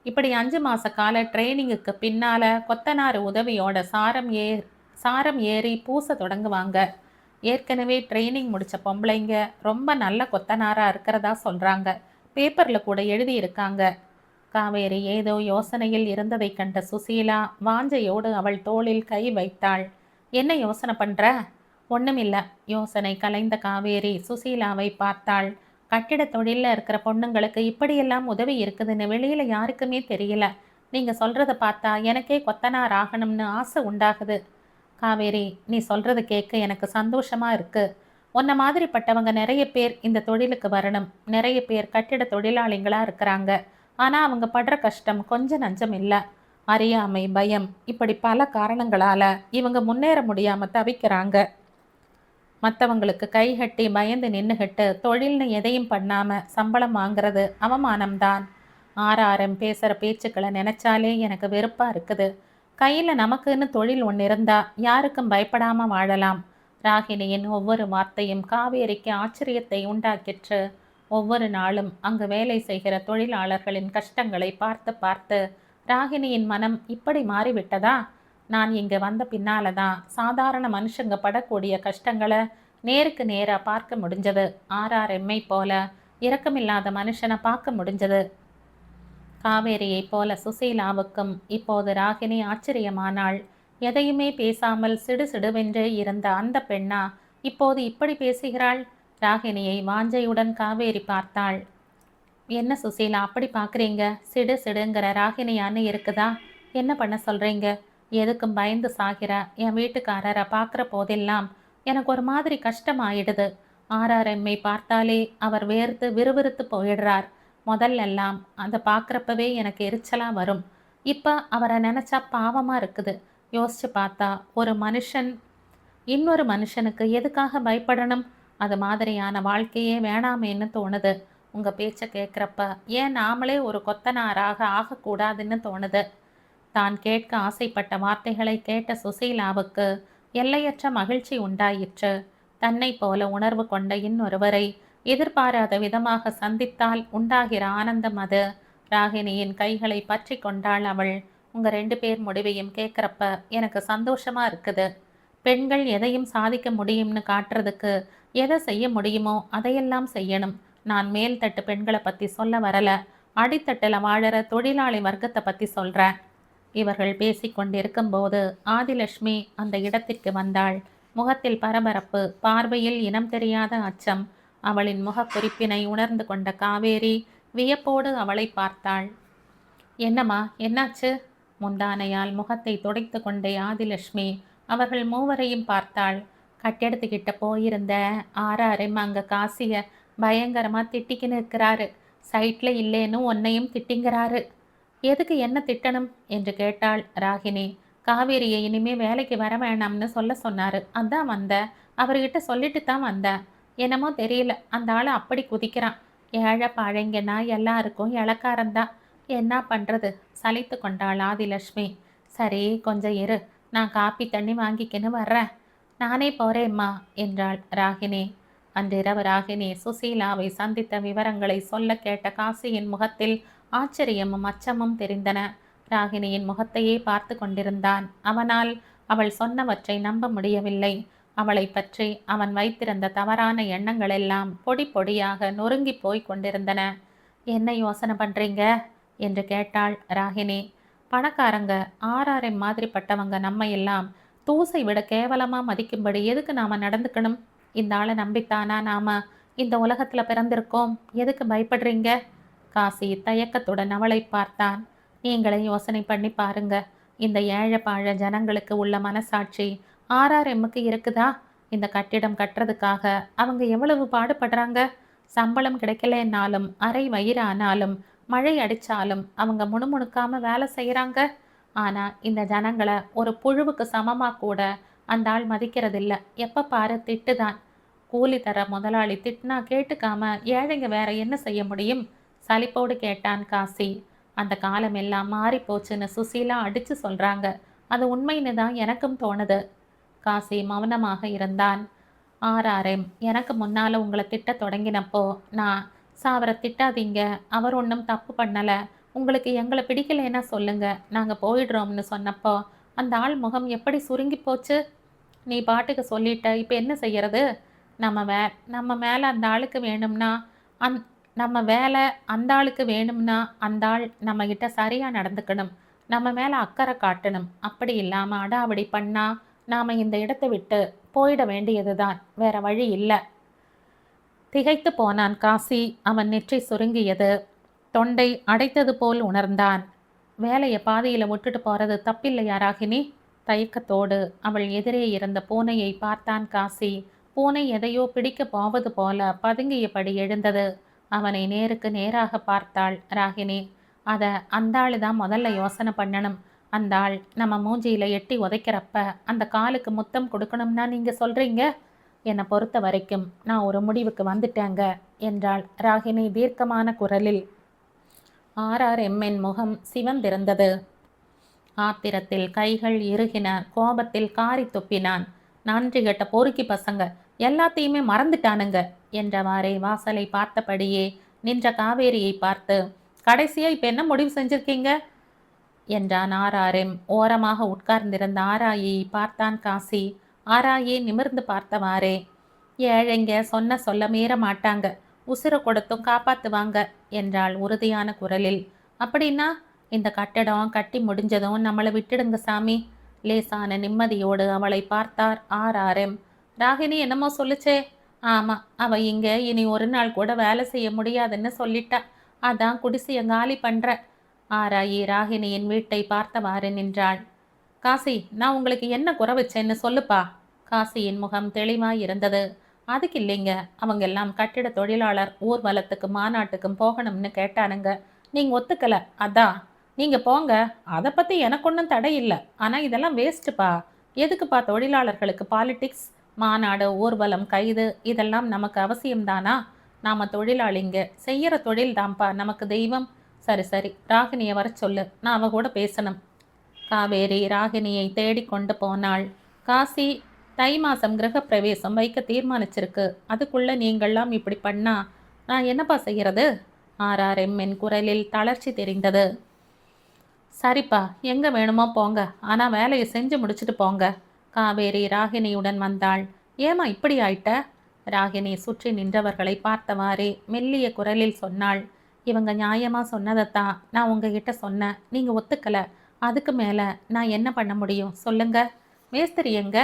இப்படி 5 மாத கால ட்ரைனிங்குக்கு பின்னால் கொத்தனார் உதவியோட சாரம் ஏறி பூச தொடங்குவாங்க. ஏற்கனவே ட்ரைனிங் முடித்த பொம்பளைங்க ரொம்ப நல்ல கொத்தனாராக இருக்கிறதா சொல்கிறாங்க. பேப்பரில் கூட எழுதியிருக்காங்க. காவேரி ஏதோ யோசனையில் இருந்ததை கண்ட சுசீலா வாஞ்சையோடு அவள் தோளில் கை வைத்தாள். என்ன யோசனை பண்ற? ஒண்ணுமில்ல. யோசனை கலைந்த காவேரி சுசீலாவை பார்த்தாள். கட்டிட தொழிலில் இருக்கிற பொண்ணுங்களுக்கு இப்படியெல்லாம் உதவி இருக்குதுன்னு வெளியில் யாருக்குமே தெரியல. நீங்கள் சொல்கிறத பார்த்தா எனக்கே கொத்தனார் ஆகணும்னு ஆசை உண்டாகுது. காவேரி, நீ சொல்கிறத கேட்க எனக்கு சந்தோஷமாக இருக்குது. உன்ன மாதிரிப்பட்டவங்க நிறைய பேர் இந்த தொழிலுக்கு வரணும். நிறைய பேர் கட்டிட தொழிலாளிகளாக இருக்கிறாங்க. ஆனால் அவங்க படுற கஷ்டம் கொஞ்சம் நஞ்சம் இல்லை. அறியாமை, பயம், இப்படி பல காரணங்களால் இவங்க முன்னேற முடியாமல் தவிக்கிறாங்க. மற்றவங்களுக்கு கைகட்டி பயந்து நின்றுகிட்டு தொழில்னு எதையும் பண்ணாமல் சம்பளம் வாங்கிறது அவமானம்தான். ஆறாரம் பேசுகிற பேச்சுக்களை நினச்சாலே எனக்கு வெறுப்பாக இருக்குது. கையில் நமக்குன்னு தொழில் ஒன்று இருந்தால் யாருக்கும் பயப்படாமல் வாழலாம். ராகினியின் ஒவ்வொரு வார்த்தையும் காவேரிக்கு ஆச்சரியத்தை உண்டாக்கிற்று. ஒவ்வொரு நாளும் அங்கு வேலை செய்கிற தொழிலாளர்களின் கஷ்டங்களை பார்த்து பார்த்து ராகினியின் மனம் இப்படி மாறிவிட்டதா? நான் இங்கே வந்த பின்னால தான் சாதாரண மனுஷங்க படக்கூடிய கஷ்டங்களை நேருக்கு நேராக பார்க்க முடிஞ்சது. ஆர்ஆர்எம்ஐ போல இரக்கமில்லாத மனுஷனை பார்க்க முடிஞ்சது. காவேரியைப் போல சுசீலாவுக்கும் இப்போது ராகினி ஆச்சரியமானாள். எதையுமே பேசாமல் சிடுசிடுவென்றே இருந்த அந்த பெண்ணா இப்போது இப்படி பேசுகிறாள்? ராகினியை வாஞ்சையுடன் காவேரி பார்த்தாள். என்ன சுசீலா அப்படி பார்க்குறீங்க? சிடு சிடுங்கிற ராகினியான்னு இருக்குதா? என்ன பண்ண சொல்கிறீங்க? எதுக்கும் பயந்து சாகிற என் வீட்டுக்காரரை பார்க்குற போதெல்லாம் எனக்கு ஒரு மாதிரி கஷ்டமாயிடுது. ஆர்ஆர்எம்ஐ பார்த்தாலே அவர் வேர்த்து விறுவிறுத்து போயிடுறார். முதல்லெல்லாம் அதை பார்க்குறப்பவே எனக்கு எரிச்சலாக வரும். இப்போ அவரை நினச்சா பாவமாக இருக்குது. யோசிச்சு பார்த்தா ஒரு மனுஷன் இன்னொரு மனுஷனுக்கு எதுக்காக பயப்படணும்? அது மாதிரியான வாழ்க்கையே வேணாமேன்னு தோணுது. உங்கள் பேச்சை கேட்குறப்ப ஏன் நாமளே ஒரு கொத்தனாராக ஆகக்கூடாதுன்னு தோணுது. தான் கேட்க ஆசைப்பட்ட வார்த்தைகளை கேட்ட சுசீலாவுக்கு எல்லையற்ற மகிழ்ச்சி உண்டாயிற்று. தன்னை போல உணர்வு கொண்ட இன்னொருவரை எதிர்பாராத விதமாக சந்தித்தால் உண்டாகிற ஆனந்தம் அது. ராகினியின் கைகளை பற்றி கொண்டாள் அவள். உங்கள் 2 பேர் முடிவையும் கேட்குறப்ப எனக்கு சந்தோஷமாக இருக்குது. பெண்கள் எதையும் சாதிக்க முடியும்னு காட்டுறதுக்கு எதை செய்ய முடியுமோ அதையெல்லாம் செய்யணும். நான் மேல்தட்டு பெண்களை பற்றி சொல்ல வரலை. அடித்தட்டில் வாழற தொழிலாளி வர்க்கத்தை பற்றி சொல்கிறேன். இவர்கள் பேசிக்கொண்டிருக்கும்போது ஆதிலட்சுமி அந்த இடத்திற்கு வந்தாள். முகத்தில் பரபரப்பு, பார்வையில் இனம் தெரியாத அச்சம். அவளின் முகக்குறிப்பினை உணர்ந்து கொண்ட காவேரி வியப்போடு அவளை பார்த்தாள். என்னம்மா, என்னாச்சு? முந்தானையால் முகத்தை துடைத்து கொண்டே ஆதிலட்சுமி அவர்கள் மூவரையும் பார்த்தாள். கட்டெடுத்துக்கிட்ட போயிருந்த ஆர்ஆர்எம் அங்கே காசியை பயங்கரமாக திட்டிக்கின்னு இருக்கிறாரு. சைட்டில் இல்லேன்னு உன்னையும் திட்டிங்கிறாரு. எதுக்கு என்ன திட்டணும் என்று கேட்டாள் ராகினி. காவேரியை இனிமே வேலைக்கு வர வேணாம்னு சொல்ல சொன்னார். அதான் வந்தேன். அவர்கிட்ட சொல்லிட்டு தான் வந்தேன். என்னமோ தெரியல, அந்த ஆள் அப்படி குதிக்கிறான். ஏழை பாழைங்கன்னா எல்லாருக்கும் இளக்காரந்தான். என்ன பண்ணுறது? சலித்து கொண்டாள் ஆதிலட்சுமி. சரி, கொஞ்சம் இரு, நான் காப்பி தண்ணி வாங்கிக்கின்னு வர்றேன். நானே போகிறேம்மா என்றாள் ராகினி. அன்றிரவு ராகினி சுசீலாவை சந்தித்த விவரங்களை சொல்ல கேட்ட காசியின் முகத்தில் ஆச்சரியமும் அச்சமும் தெரிந்தன. ராகினியின் முகத்தையே பார்த்து கொண்டிருந்தான். அவனால் அவள் சொன்னவற்றை நம்ப முடியவில்லை. அவளை பற்றி அவன் வைத்திருந்த தவறான எண்ணங்கள் எல்லாம் பொடி பொடியாக நொறுங்கி போய் கொண்டிருந்தன. என்ன யோசனை பண்ணுறீங்க என்று கேட்டாள் ராகினி. பணக்காரங்க ஆர்ஆர்எம் மாதிரிப்பட்டவங்க நம்ம எல்லாம் தூசை விட கேவலமாக மதிக்கும்படி எதுக்கு நாம் நடந்துக்கணும்? இந்த ஆளை நம்பித்தானா நாம் இந்த உலகத்தில் பிறந்திருக்கோம்? எதுக்கு பயப்படுறீங்க? காசி தயக்கத்துடன் அவளை பார்த்தான். நீங்களே யோசனை பண்ணி பாருங்க. இந்த ஏழை பாழ ஜனங்களுக்கு உள்ள மனசாட்சி ஆர்ஆர்எம்முக்கு இருக்குதா? இந்த கட்டிடம் கட்டுறதுக்காக அவங்க எவ்வளவு பாடுபடுறாங்க. சம்பளம் கிடைக்கலன்னாலும் அரை வயிறானாலும் மழை அடித்தாலும் அவங்க முணுமுணுக்காமல் வேலை செய்கிறாங்க. ஆனால் இந்த ஜனங்களை ஒரு புழுவுக்கு சமமாக கூட அந்த ஆள் மதிக்கிறதில்ல. எப்போ பாரு திட்டு தான். கூலி தர முதலாளி திட்டினா கேட்டுக்காம ஏழைங்க வேற என்ன செய்ய முடியும்? சலிப்போடு கேட்டான் காசி. அந்த காலம் எல்லாம் மாறி போச்சுன்னு சுசீலா அடித்து சொல்கிறாங்க. அது உண்மைன்னு தான் எனக்கும் தோணுது. காசி மௌனமாக இருந்தான். ஆர்ஆர்எம் எனக்கு முன்னால் உங்களை திட்ட தொடங்கினப்போ நான் அவரை திட்டாதீங்க, அவர் ஒன்றும் தப்பு பண்ணலை, உங்களுக்கு எங்களை பிடிக்கலைன்னா சொல்லுங்க, நாங்கள் போயிடுறோம்னு சொன்னப்போ அந்த ஆள் முகம் எப்படி சுருங்கி போச்சு? நீ பாட்டுக்கு சொல்லிட்ட, இப்போ என்ன செய்யறது? நம்ம வே நம்ம மேலே அந்த ஆளுக்கு வேணும்னா அந் நம்ம வேலை அந்த ஆளுக்கு வேணும்னா அந்த ஆள் நம்மக்கிட்ட சரியாக நடந்துக்கணும், நம்ம மேலே அக்கறை காட்டணும். அப்படி இல்லாமல் அடாவடி பண்ணா நாம் இந்த இடத்தை விட்டு போயிட வேண்டியது தான், வேற வழி இல்லை. திகைத்து போனான் காசி. அவன் நெற்றி சுருங்கியது. தொண்டை அடைத்தது போல் உணர்ந்தான். வேலையை பாதியில் விட்டுட்டு போகிறது தப்பில்லையா ராகினி? தயக்கத்தோடு அவள் எதிரே இருந்த பூனையை பார்த்தான் காசி. பூனை எதையோ பிடிக்க போவது போல பதுங்கியபடி எழுந்தது. அவனை நேருக்கு நேராக பார்த்தாள் ராகினி. அதை அந்த ஆள் தான் முதல்ல யோசனை பண்ணணும். அந்த ஆள் நம்ம மூஞ்சியில் எட்டி உதைக்கிறப்ப அந்த காலுக்கு முத்தம் கொடுக்கணும்னா நீங்கள் சொல்கிறீங்க? என்னை பொறுத்த வரைக்கும் நான் ஒரு முடிவுக்கு வந்துட்டேங்க என்றாள் ராகினி தீர்க்கமான குரலில். RRMன் முகம் சிவந்திருந்தது. ஆத்திரத்தில் கைகள் இறுகின. கோபத்தில் காரி துப்பினான். நன்றி கெட்ட பொறுக்கி பசங்க, எல்லாத்தையுமே மறந்துட்டானுங்க என்றவாறே வாசலை பார்த்தபடியே நின்ற காவேரியை பார்த்து, கடைசியா இப்ப என்ன முடிவு செஞ்சிருக்கீங்க என்றான் RRM. ஓரமாக உட்கார்ந்திருந்த ஆராயை பார்த்தான் காசி. ஆராயே நிமிர்ந்து பார்த்தவாறே, ஏழைங்க சொன்ன சொல்ல மீற மாட்டாங்க, உசுர கொடுத்தும் காப்பாத்துவாங்க என்றாள் உறுதியான குரலில். அப்படின்னா இந்த கட்டடம் கட்டி முடிஞ்சதும் நம்மளை விட்டுடுங்க சாமி. லேசான நிம்மதியோடு அவளை பார்த்தார் RRM. ராகினி என்னமோ சொல்லுச்சே? ஆமா, அவ இங்க இனி ஒரு நாள் கூட வேலை செய்ய முடியாதுன்னு சொல்லிட்டா. அதான் குடிசைய காலி பண்ற. ஆராயி ராகினியின் வீட்டை பார்த்தவாறு நின்றாள். காசி, நான் உங்களுக்கு என்ன குறை வச்சேன்னு சொல்லுப்பா. காசியின் முகம் தெளிவாய் இருந்தது. அதுக்கு இல்லைங்க, அவங்க எல்லாம் கட்டிட தொழிலாளர் ஊர்வலத்துக்கு மாநாட்டுக்கும் போகணும்னு கேட்டானுங்க. நீங்க ஒத்துக்கல, அதான். நீங்க போங்க, அதை பத்தி எனக்கு ஒன்றும் தடை இல்லை. ஆனா இதெல்லாம் வேஸ்ட்டுப்பா. எதுக்குப்பா தொழிலாளர்களுக்கு பாலிடிக்ஸ்? மாநாடு, ஊர்வலம், கைது இதெல்லாம் நமக்கு அவசியம்தானா? நாம தொழிலாளிங்க, செய்யற தொழில் தான்ப்பா நமக்கு தெய்வம். சரி சரி, ராகினியை வர சொல்லு, நான் அவ கூட பேசணும். காவேரி ராகினியை தேடிக்கொண்டு போனாள். காசி, தை மாதம் கிரகப்பிரவேசம் வைக்க தீர்மானிச்சிருக்கு. அதுக்குள்ள நீங்கள்லாம் இப்படி பண்ணா நான் என்னப்பா செய்கிறது? RRMன் குரலில் தளர்ச்சி தெரிந்தது. சரிப்பா, எங்கே வேணுமோ போங்க, ஆனால் வேலையை செஞ்சு முடிச்சுட்டு போங்க. காவேரி ராகினியுடன் வந்தாள். ஏமா இப்படி ஆயிட்ட? ராகினி சுற்றி நின்றவர்களை பார்த்தவாறே மெல்லிய குரலில் சொன்னாள். இவங்க நியாயமாக சொன்னதைத்தான் நான் உங்ககிட்ட சொன்னேன், நீங்கள் ஒத்துக்கலை. அதுக்கு மேலே நான் என்ன பண்ண முடியும் சொல்லுங்க? மேஸ்திரி எங்க?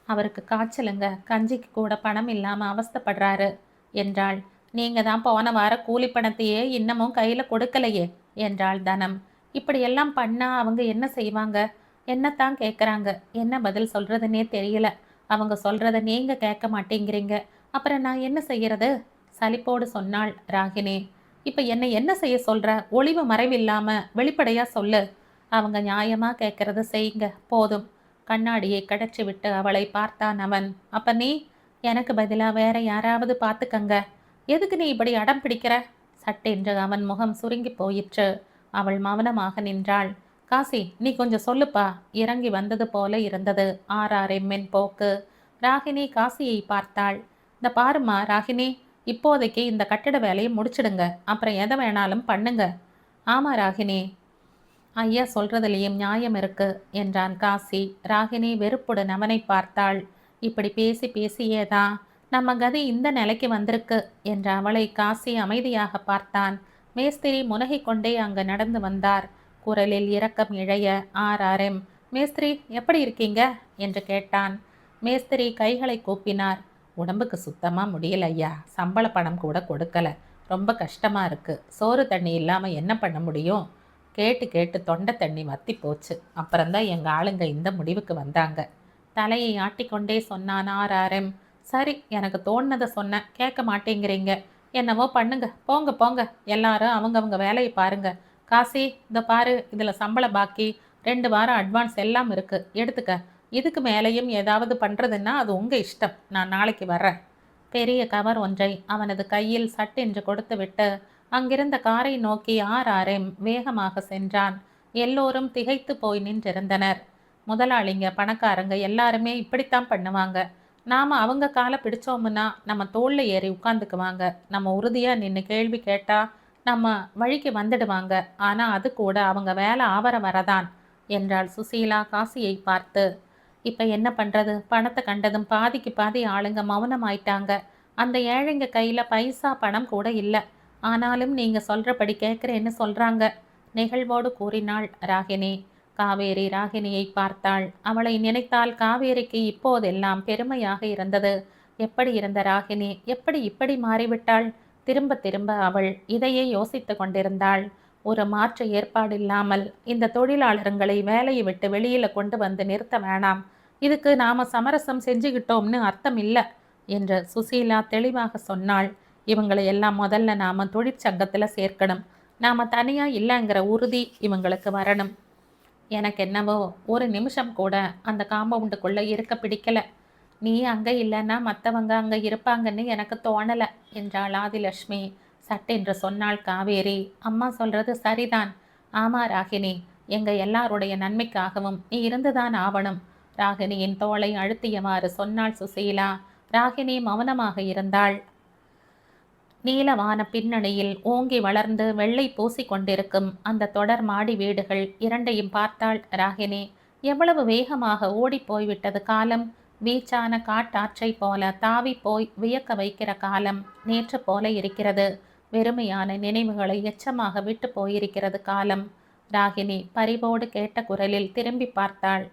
அவருக்கு காய்ச்சலுங்க, கஞ்சிக்கு கூட பணம் இல்லாமல் அவஸ்தைப்படுறாரு என்றாள். நீங்கள் தான் போன வார கூலி பணத்தையே இன்னமும் கையில் கொடுக்கலையே என்றாள் தனம். இப்படியெல்லாம் பண்ணால் அவங்க என்ன செய்வாங்க? என்னத்தான் கேட்குறாங்க? என்ன பதில் சொல்கிறதுனே தெரியல. அவங்க சொல்கிறத நீங்கள் கேட்க மாட்டேங்கிறீங்க, அப்புறம் நான் என்ன செய்கிறது? சலிப்போடு சொன்னாள் ராகினி. இப்போ என்னை என்ன செய்ய சொல்கிற? ஒளிவு மறைவில்லாமல் வெளிப்படையாக சொல்லு. அவங்க நியாயமாக கேட்குறத செய்யுங்க போதும். கண்ணாடியை கடற்றி விட்டு அவளை பார்த்தான் அவன். அப்போ நீ எனக்கு பதிலாக வேற யாராவது பார்த்துக்கங்க. எதுக்கு நீ இப்படி அடம் பிடிக்கிற? சட்டென்று அவன் முகம் சுருங்கி போயிற்று. அவள் மௌனமாக நின்றாள். காசி, நீ கொஞ்சம் சொல்லுப்பா. இறங்கி வந்தது போல இருந்தது RRMன் போக்கு. ராகினி காசியை பார்த்தாள். இந்த பாருமா ராகினி, இப்போதைக்கு இந்த கட்டிட வேலையை முடிச்சிடுங்க, அப்புறம் எதை வேணாலும் பண்ணுங்க. ஆமா ராகினி, ஐயா சொல்றதுலேயும் நியாயம் இருக்கு என்றான் காசி. ராகினி வெறுப்புடன் அவனை பார்த்தாள். இப்படி பேசி பேசியேதான் நம்ம கதி இந்த நிலைக்கு வந்திருக்கு என்ற அவளை காசி அமைதியாக பார்த்தான். மேஸ்திரி முனகிக் கொண்டே அங்கு நடந்து வந்தார். குரலில் இரக்கம் இழைய RRM, மேஸ்திரி எப்படி இருக்கீங்க என்று கேட்டான். மேஸ்திரி கைகளை கூப்பினார். உடம்புக்கு சுத்தமாக முடியல ஐயா, சம்பள பணம் கூட கொடுக்கல, ரொம்ப கஷ்டமாக இருக்குது. சோறு தண்ணி இல்லாமல் என்ன பண்ண முடியும்? கேட்டு கேட்டு தொண்டை தண்ணி வத்தி போச்சு. அப்புறம்தான் எங்கள் ஆளுங்க இந்த முடிவுக்கு வந்தாங்க. தலையை ஆட்டிக்கொண்டே சொன்னான் RRM. சரி, எனக்கு தோணுனதை சொன்னேன், கேட்க மாட்டேங்கிறீங்க. என்னவோ பண்ணுங்க, போங்க போங்க, எல்லாரும் அவங்கவுங்க வேலையை பாருங்க. காசி, இந்த பாரு, இதில் சம்பள பாக்கி, 2 வாரம் அட்வான்ஸ் எல்லாம் இருக்குது, எடுத்துக்க. இதுக்கு மேலேயும் ஏதாவது பண்ணுறதுன்னா அது உங்கள் இஷ்டம். நான் நாளைக்கு வர்றேன். பெரிய கவர் ஒன்றை அவனது கையில் சட்டென்று கொடுத்து விட்டு அங்கிருந்த காரை நோக்கி RRM வேகமாக சென்றான். எல்லோரும் திகைத்து போய் நின்றிருந்தனர். முதலாளிங்க, பணக்காரங்க எல்லாருமே இப்படித்தான் பண்ணுவாங்க. நாம் அவங்க காலை பிடிச்சோம்னா நம்ம தோளில் ஏறி உட்காந்துக்குவாங்க. நம்ம உறுதியாக நின்று கேள்வி கேட்டால் நம்ம வழிக்கு வந்துடுவாங்க. ஆனால் அது கூட அவங்க வேலை ஆவர வரதான் என்றாள் சுசீலா காசியை பார்த்து. இப்போ என்ன பண்ணுறது? பணத்தை கண்டதும் பாதிக்கு பாதி ஆளுங்க மௌனமாயிட்டாங்க. அந்த ஏழைங்க கையில் பைசா பணம் கூட இல்லை. ஆனாலும் நீங்கள் சொல்கிறபடி கேட்குறேன்னு சொல்கிறாங்க. நெகிழ்வோடு கூறினாள் ராகினி. காவேரி ராகினியை பார்த்தாள். அவளை நினைத்தால் காவேரிக்கு இப்போதெல்லாம் பெருமையாக இருந்தது. எப்படி இருந்த ராகினி எப்படி இப்படி மாறிவிட்டாள்? திரும்ப திரும்ப அவள் இதையே யோசித்து கொண்டிருந்தாள். ஒரு மாற்று ஏற்பாடில்லாமல் இந்த தொழிலாளர்களை வேலையை விட்டு வெளியில் கொண்டு வந்து நிறுத்த வேணாம். இதுக்கு நாம் சமரசம் செஞ்சுக்கிட்டோம்னு அர்த்தம் இல்லை என்று சுசீலா தெளிவாக சொன்னாள். இவங்களை எல்லாம் முதல்ல நாம் தொழிற்சங்கத்தில் சேர்க்கணும். நாம் தனியாக இல்லைங்கிற உறுதி இவங்களுக்கு வரணும். எனக்கு என்னவோ ஒரு நிமிஷம் கூட அந்த காம்பவுண்டுக்குள்ளே இருக்க பிடிக்கல. நீ அங்கே இல்லைன்னா மற்றவங்க அங்கே இருப்பாங்கன்னு எனக்கு தோணலை என்றாள் ஆதிலட்சுமி. சட்டென்று சொன்னாள் காவேரி. அம்மா சொல்கிறது சரிதான். ஆமாம் ராகினி, எங்கள் எல்லாருடைய நன்மைக்காகவும் நீ இருந்துதான் ஆவணும். ராகினியின் தோளை அழுத்தியவாறு சொன்னாள் சுசீலா. ராகினி மௌனமாக இருந்தாள். நீலவான பின்னணியில் ஓங்கி வளர்ந்து வெள்ளை பூசிக்கொண்டிருக்கும் அந்த தொடர் மாடி வீடுகள் இரண்டையும் பார்த்தாள் ராகினி. எவ்வளவு வேகமாக ஓடிப்போய்விட்டது காலம். வீச்சான காட்டாற்றை போல தாவி போய் வியக்க வைக்கிற காலம் நேற்று போல இருக்கிறது. வெறுமையான நினைவுகளை எச்சமாக விட்டு போயிருக்கிறது காலம். ராகினி பரிவோடு கேட்ட குரலில் திரும்பி பார்த்தாள்.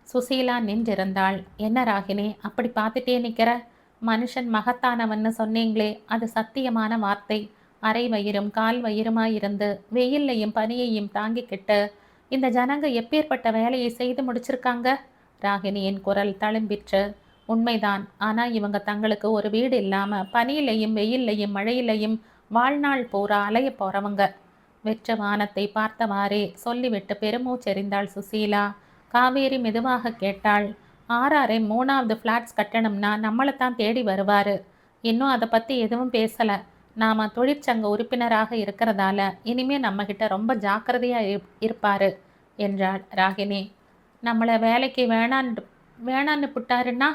சுசீலா நின்றிருந்தாள். என்ன ராகினி அப்படி பார்த்துட்டே நிற்கிற? மனுஷன் மகத்தானவன்னு சொன்னீங்களே, அது சத்தியமான வார்த்தை. அரை வயிறும் கால் வயிறுமாயிருந்து வெயில்லையும் பனியையும் தாங்கிக்கிட்டு இந்த ஜனங்க எப்பேற்பட்ட வேலையை செய்து முடிச்சிருக்காங்க. ராகினியின் குரல் தழும்பிற்று. உண்மைதான். ஆனால் இவங்க தங்களுக்கு ஒரு வீடு இல்லாமல் பனியிலையும் வெயில்லையும் மழையிலையும் வாழ்நாள் பூரா அலைய போகிறவங்க. வெற்ற வானத்தை பார்த்தவாறே சொல்லிவிட்டு பெருமூச்செறிந்தாள் சுசீலா. காவேரி மெதுவாக கேட்டாள். ஆறாரை 3வது ஃப்ளாட்ஸ் கட்டணும்னா நம்மளைத்தான் தேடி வருவார். இன்னும் அதை பற்றி எதுவும் பேசலை. நாம் தொழிற்சங்க உறுப்பினராக இருக்கிறதால இனிமேல் நம்மக்கிட்ட ரொம்ப ஜாக்கிரதையாக இருப்பார் என்றாள் ராகினி. நம்மளை வேலைக்கு வேணான்னு புட்டாருன்னா?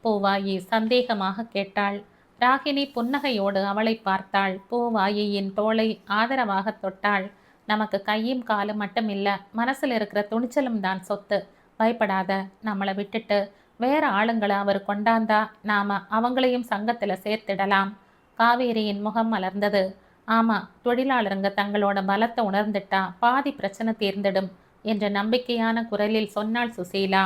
பூவாயி சந்தேகமாக கேட்டாள். ராகினி புன்னகையோடு அவளை பார்த்தாள். பூவாயியின் தோளை ஆதரவாக தொட்டாள். நமக்கு கையும் காலும் மட்டும் இல்லை, மனசில் இருக்கிற துணிச்சலும் தான் சொத்து. பயப்படாத. நம்மளை விட்டுட்டு வேற ஆளுங்களை அவர் கொண்டாந்தா நாம் அவங்களையும் சங்கத்தில் சேர்த்திடலாம். காவேரியின் முகம் மலர்ந்தது. ஆமாம், தொழிலாளருங்க தங்களோட பலத்தை உணர்ந்துட்டா பாதி பிரச்சனை தீர்ந்திடும் என்ற நம்பிக்கையான குரலில் சொன்னாள் சுசீலா.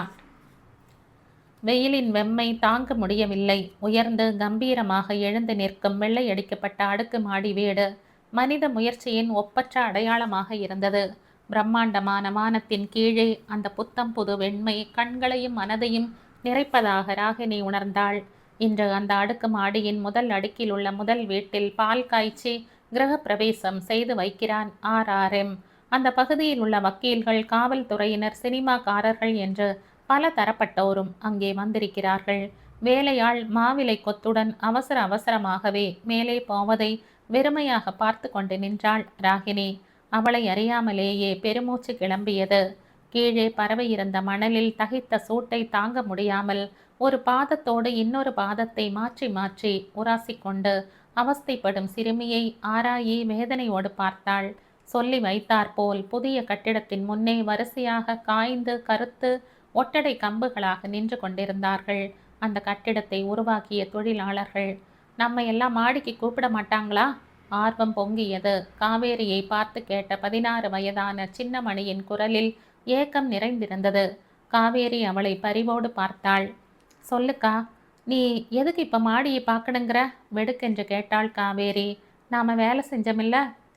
வெயிலின் வெம்மை தாங்க முடியவில்லை. உயர்ந்து கம்பீரமாக எழுந்து நிற்கும் வெள்ளையடிக்கப்பட்ட அடுக்குமாடி வீடு மனித முயற்சியின் ஒப்பற்ற அடையாளமாக இருந்தது. பிரம்மாண்டமான வானத்தின் கீழே அந்த புத்தம் புது வெண்மை கண்களையும் மனதையும் நிறைப்பதாக ராகினி உணர்ந்தாள். இன்று அந்த அடுக்குமாடியின் முதல் அடுக்கில் உள்ள முதல் வீட்டில் பால் காய்ச்சி கிரக பிரவேசம் செய்து வைக்கிறான் RRM. அந்த பகுதியில் உள்ள வக்கீல்கள், காவல்துறையினர், சினிமாக்காரர்கள் என்று பல தரப்பட்டோரும் அங்கே வந்திருக்கிறார்கள். வேலையாள் மாவிலை கொத்துடன் அவசர அவசரமாகவே மேலே போவதை வெறுமையாக பார்த்து கொண்டு நின்றாள் ராகினி. அவளை அறியாமலேயே பெருமூச்சு கிளம்பியது. கீழே பரவியிருந்த மணலில் தகித்த சூட்டை தாங்க முடியாமல் ஒரு பாதத்தோடு இன்னொரு பாதத்தை மாற்றி மாற்றி உராசிக்கொண்டு அவஸ்தைப்படும் சிறுமியை ஆராயி வேதனையோடு பார்த்தாள். சொல்லி வைத்தாற்போல் புதிய கட்டிடத்தின் முன்னே வரிசையாக காய்ந்து கருத்து ஒட்டடை கம்புகளாக நின்று கொண்டிருந்தார்கள் அந்த கட்டிடத்தை உருவாக்கிய தொழிலாளர்கள். நம்ம எல்லாம் மாடிக்கு கூப்பிட மாட்டாங்களா? ஆர்வம் பொங்கியது. காவேரியை பார்த்து கேட்ட 16 வயதான சின்னமணியின் குரலில் ஏக்கம் நிறைந்திருந்தது. காவேரி அவளை பரிவோடு பார்த்தாள். சொல்லுக்கா, நீ எதுக்கு இப்போ மாடியை பார்க்கணுங்கிற? வெடுக்கென்று கேட்டாள் காவேரி. நாம் வேலை செஞ்சோமில்ல?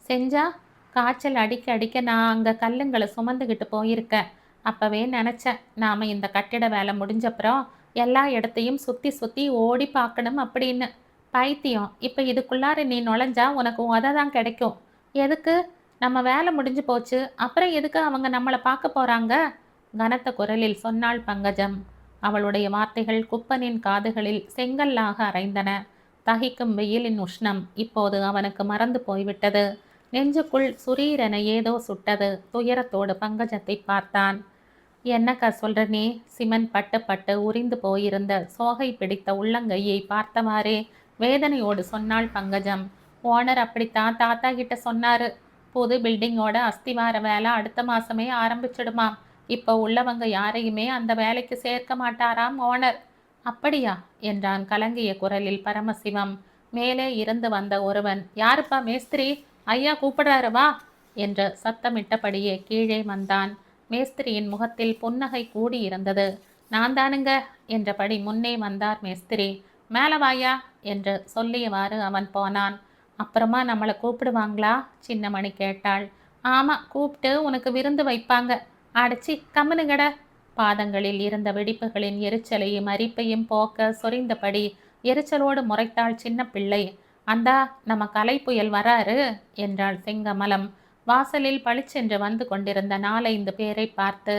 செஞ்சா? காய்ச்சல் அடிக்க அடிக்க நான் அங்கே கல்லுங்களை சுமந்துக்கிட்டு போயிருக்கேன். அப்போவே நினச்சேன், நாம் இந்த கட்டிட வேலை முடிஞ்சப்புறம் எல்லா இடத்தையும் சுற்றி சுற்றி ஓடி பார்க்கணும் அப்படின்னு. பைத்தியம், இப்போ இதுக்குள்ளார நீ நுழைஞ்சா உனக்கு உதை தான் கிடைக்கும். எதுக்கு? நம்ம வேலை முடிஞ்சு போச்சு, அப்புறம் எதுக்கு அவங்க நம்மளை பார்க்க போகிறாங்க? கனத்த குரலில் சொன்னாள் பங்கஜம். அவளுடைய வார்த்தைகள் குப்பனின் காதுகளில் செங்கல்லாக அரைந்தன. தகிக்கும் வெயிலின் உஷ்ணம் இப்போது அவனுக்கு மறந்து போய்விட்டது. நெஞ்சுக்குள் சுரீரென ஏதோ சுட்டது. துயரத்தோடு பங்கஜத்தை பார்த்தான். என்னக்கா சொல்ற நீ? சிமெண்ட் பட்டு பட்டு உரிந்து போயிருந்த சோகை பிடித்த உள்ளங்கையை பார்த்தவாறே வேதனையோடு சொன்னாள் பங்கஜம். ஓனர் அப்படித்தான் தாத்தா கிட்ட சொன்னாரு. புது பில்டிங்கோட அஸ்திவார வேலை அடுத்த மாசமே ஆரம்பிச்சிடுமாம். இப்போ உள்ளவங்க யாரையுமே அந்த வேலைக்கு சேர்க்க மாட்டாராம் ஓனர். அப்படியா என்றான் கலங்கிய குரலில் பரமசிவம். மேலே இருந்து வந்த ஒருவன், யாருப்பா மேஸ்திரி, ஐயா கூப்பிடுறாரு வா என்று சத்தமிட்டபடியே கீழே வந்தான். மேஸ்திரியின் முகத்தில் புன்னகை கூடியிருந்தது. நான் தானுங்க என்றபடி முன்னே வந்தார் மேஸ்திரி. மேலே வாயா என்று சொல்லியவாறு அவன் போனான். அப்புறமா நம்மளை கூப்பிடுவாங்களா சின்னமணி கேட்டாள். ஆமாம், கூப்பிட்டு உனக்கு விருந்து வைப்பாங்க. அடைச்சி கம்முனுங்கட. பாதங்களில் இருந்த வெடிப்புகளின் எரிச்சலையும் அரிப்பையும் போக்க சொரிந்தபடி எரிச்சலோடு முறைத்தாள் சின்ன பிள்ளை. அந்தா நம்ம கலை புயல் வராரு என்றாள் செங்கமலம் வாசலில் பளிச்சென்று வந்து கொண்டிருந்த 4-5 பேரை பார்த்து.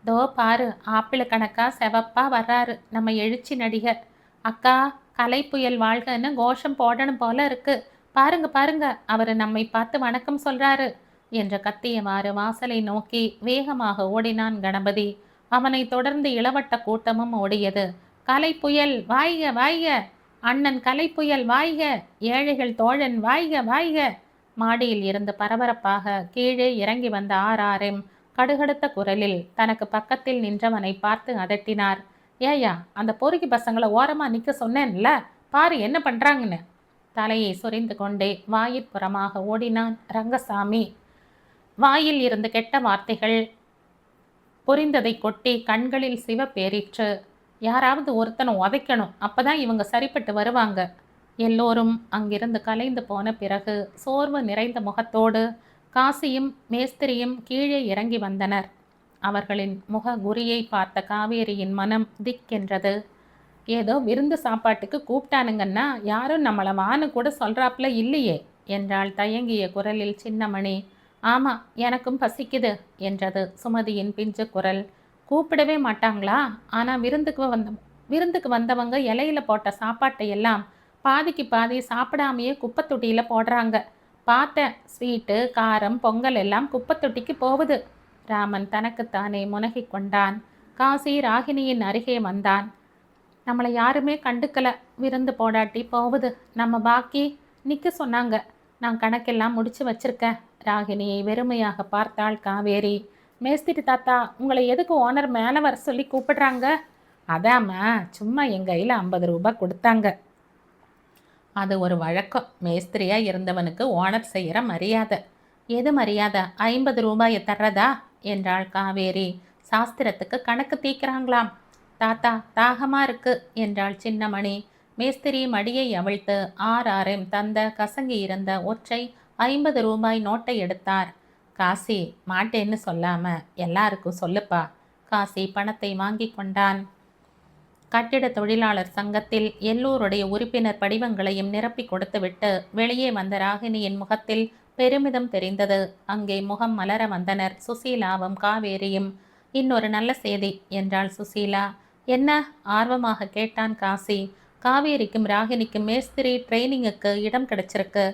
தோ பாரு, ஆப்பிள் கணக்கா செவப்பா வர்றாரு நம்ம எழுச்சி நடிகர். அக்கா, கலை புயல் வாழ்கன்னு கோஷம் போடணும் போல இருக்கு. பாருங்க பாருங்க, அவரு நம்மை பார்த்து வணக்கம் சொல்றாரு என்று கத்தியவாறு வாசலை நோக்கி வேகமாக ஓடினான் கணபதி. அவனை தொடர்ந்து இளவட்ட கூட்டமும் ஓடியது. கலை புயல் வாய்க வாய்க, அண்ணன் கலை புயல் வாய்க, ஏழைகள் தோழன் வாய்க வாய்க. மாடியில் இருந்து பரபரப்பாக கீழே இறங்கி வந்த ஆர்ஆர்எம் கடுகடுத்த குரலில் தனக்கு பக்கத்தில் நின்றவனை பார்த்து அதட்டினார். ஏயா, அந்த பொறுக்கி பசங்களை ஓரமாக நிற்க சொன்னேன்ல, பாரு என்ன பண்ணுறாங்கன்னு. தலையை சொரிந்து கொண்டே வாயிற்புறமாக ஓடினான் ரங்கசாமி. வாயில் இருந்து கெட்ட வார்த்தைகள் பொரிந்ததை கொட்டி கண்களில் சிவப்பேறிற்று. யாராவது ஒருத்தனை உதைக்கணும், அப்பதான் இவங்க சரிப்பட்டு வருவாங்க. எல்லோரும் அங்கிருந்து கலைந்து போன பிறகு சோர்வு நிறைந்த முகத்தோடு காசியும் மேஸ்திரியும் கீழே இறங்கி வந்தனர். அவர்களின் முக குறியை பார்த்த காவேரியின் மனம் திக்கென்றது. ஏதோ விருந்து சாப்பாட்டுக்கு கூப்பிட்டானுங்கன்னா யாரும் நம்மளை வான்னு கூட சொல்கிறாப்புல இல்லையே என்றாள் தயங்கிய குரலில் சின்னமணி. ஆமாம், எனக்கும் பசிக்குது என்றது சுமதியின் பிஞ்சு குரல். கூப்பிடவே மாட்டாங்களா? ஆனால் விருந்துக்கு வந்தவங்க இலையில போட்ட சாப்பாட்டை எல்லாம் பாதிக்கு பாதி சாப்பிடாமையே குப்பத்தொட்டியில் போடுறாங்க. பார்த்தேன், ஸ்வீட்டு காரம் பொங்கல் எல்லாம் குப்பத்தொட்டிக்கு போகுது. ராமன் தனக்குத்தானே முனகி கொண்டான். காசி ராகினியின் அருகே வந்தான். நம்மளை யாருமே கண்டுக்கல, விருந்து போடாட்டி போகுது, நம்ம பாக்கி நிற்க சொன்னாங்க. நான் கணக்கெல்லாம் முடிச்சு வச்சிருக்கேன். ராகினியை வெறுமையாக பார்த்தாள் காவேரி. மேஸ்திரி தாத்தா, உங்களை எதுக்கு ஓனர் மேலே வர சொல்லி கூப்பிடுறாங்க? அதாம்மா, சும்மா என் கையில் 50 ரூபாய் கொடுத்தாங்க. அது ஒரு வழக்கம். மேஸ்திரியாக இருந்தவனுக்கு ஓனர் செய்கிற மரியாதை. எது மரியாதை? 50 ரூபாயை தர்றதா என்றாள் காவேரி. சாஸ்திரத்துக்கு கணக்கு தீக்கிறாங்களாம். தாத்தா, தாகமாக இருக்கு என்றாள் சின்னமணி. மேஸ்திரி மடியை அவிழ்த்து ஆர்ஆர்எம் தந்த கசங்கி இருந்த ஒற்றை 50 ரூபாய் நோட்டை எடுத்தார். காசி, மாட்டேன்னு சொல்லாம எல்லாருக்கும் சொல்லுப்பா. காசி பணத்தை வாங்கி கொண்டான். கட்டிட தொழிலாளர் சங்கத்தில் எல்லோருடைய உறுப்பினர் படிவங்களையும் நிரப்பி கொடுத்துவிட்டு வெளியே வந்த ராகினியின் முகத்தில் பெருமிதம் தெரிந்தது. அங்கே முகம் மலர வந்தனர் சுசீலாவும் காவேரியும். இன்னொரு நல்ல செய்தி என்றாள் சுசீலா. என்ன? ஆர்வமாக கேட்டான் காசி. காவேரிக்கும் ராகினிக்கும் மேஸ்திரி ட்ரைனிங்குக்கு இடம் கிடைச்சிருக்கு.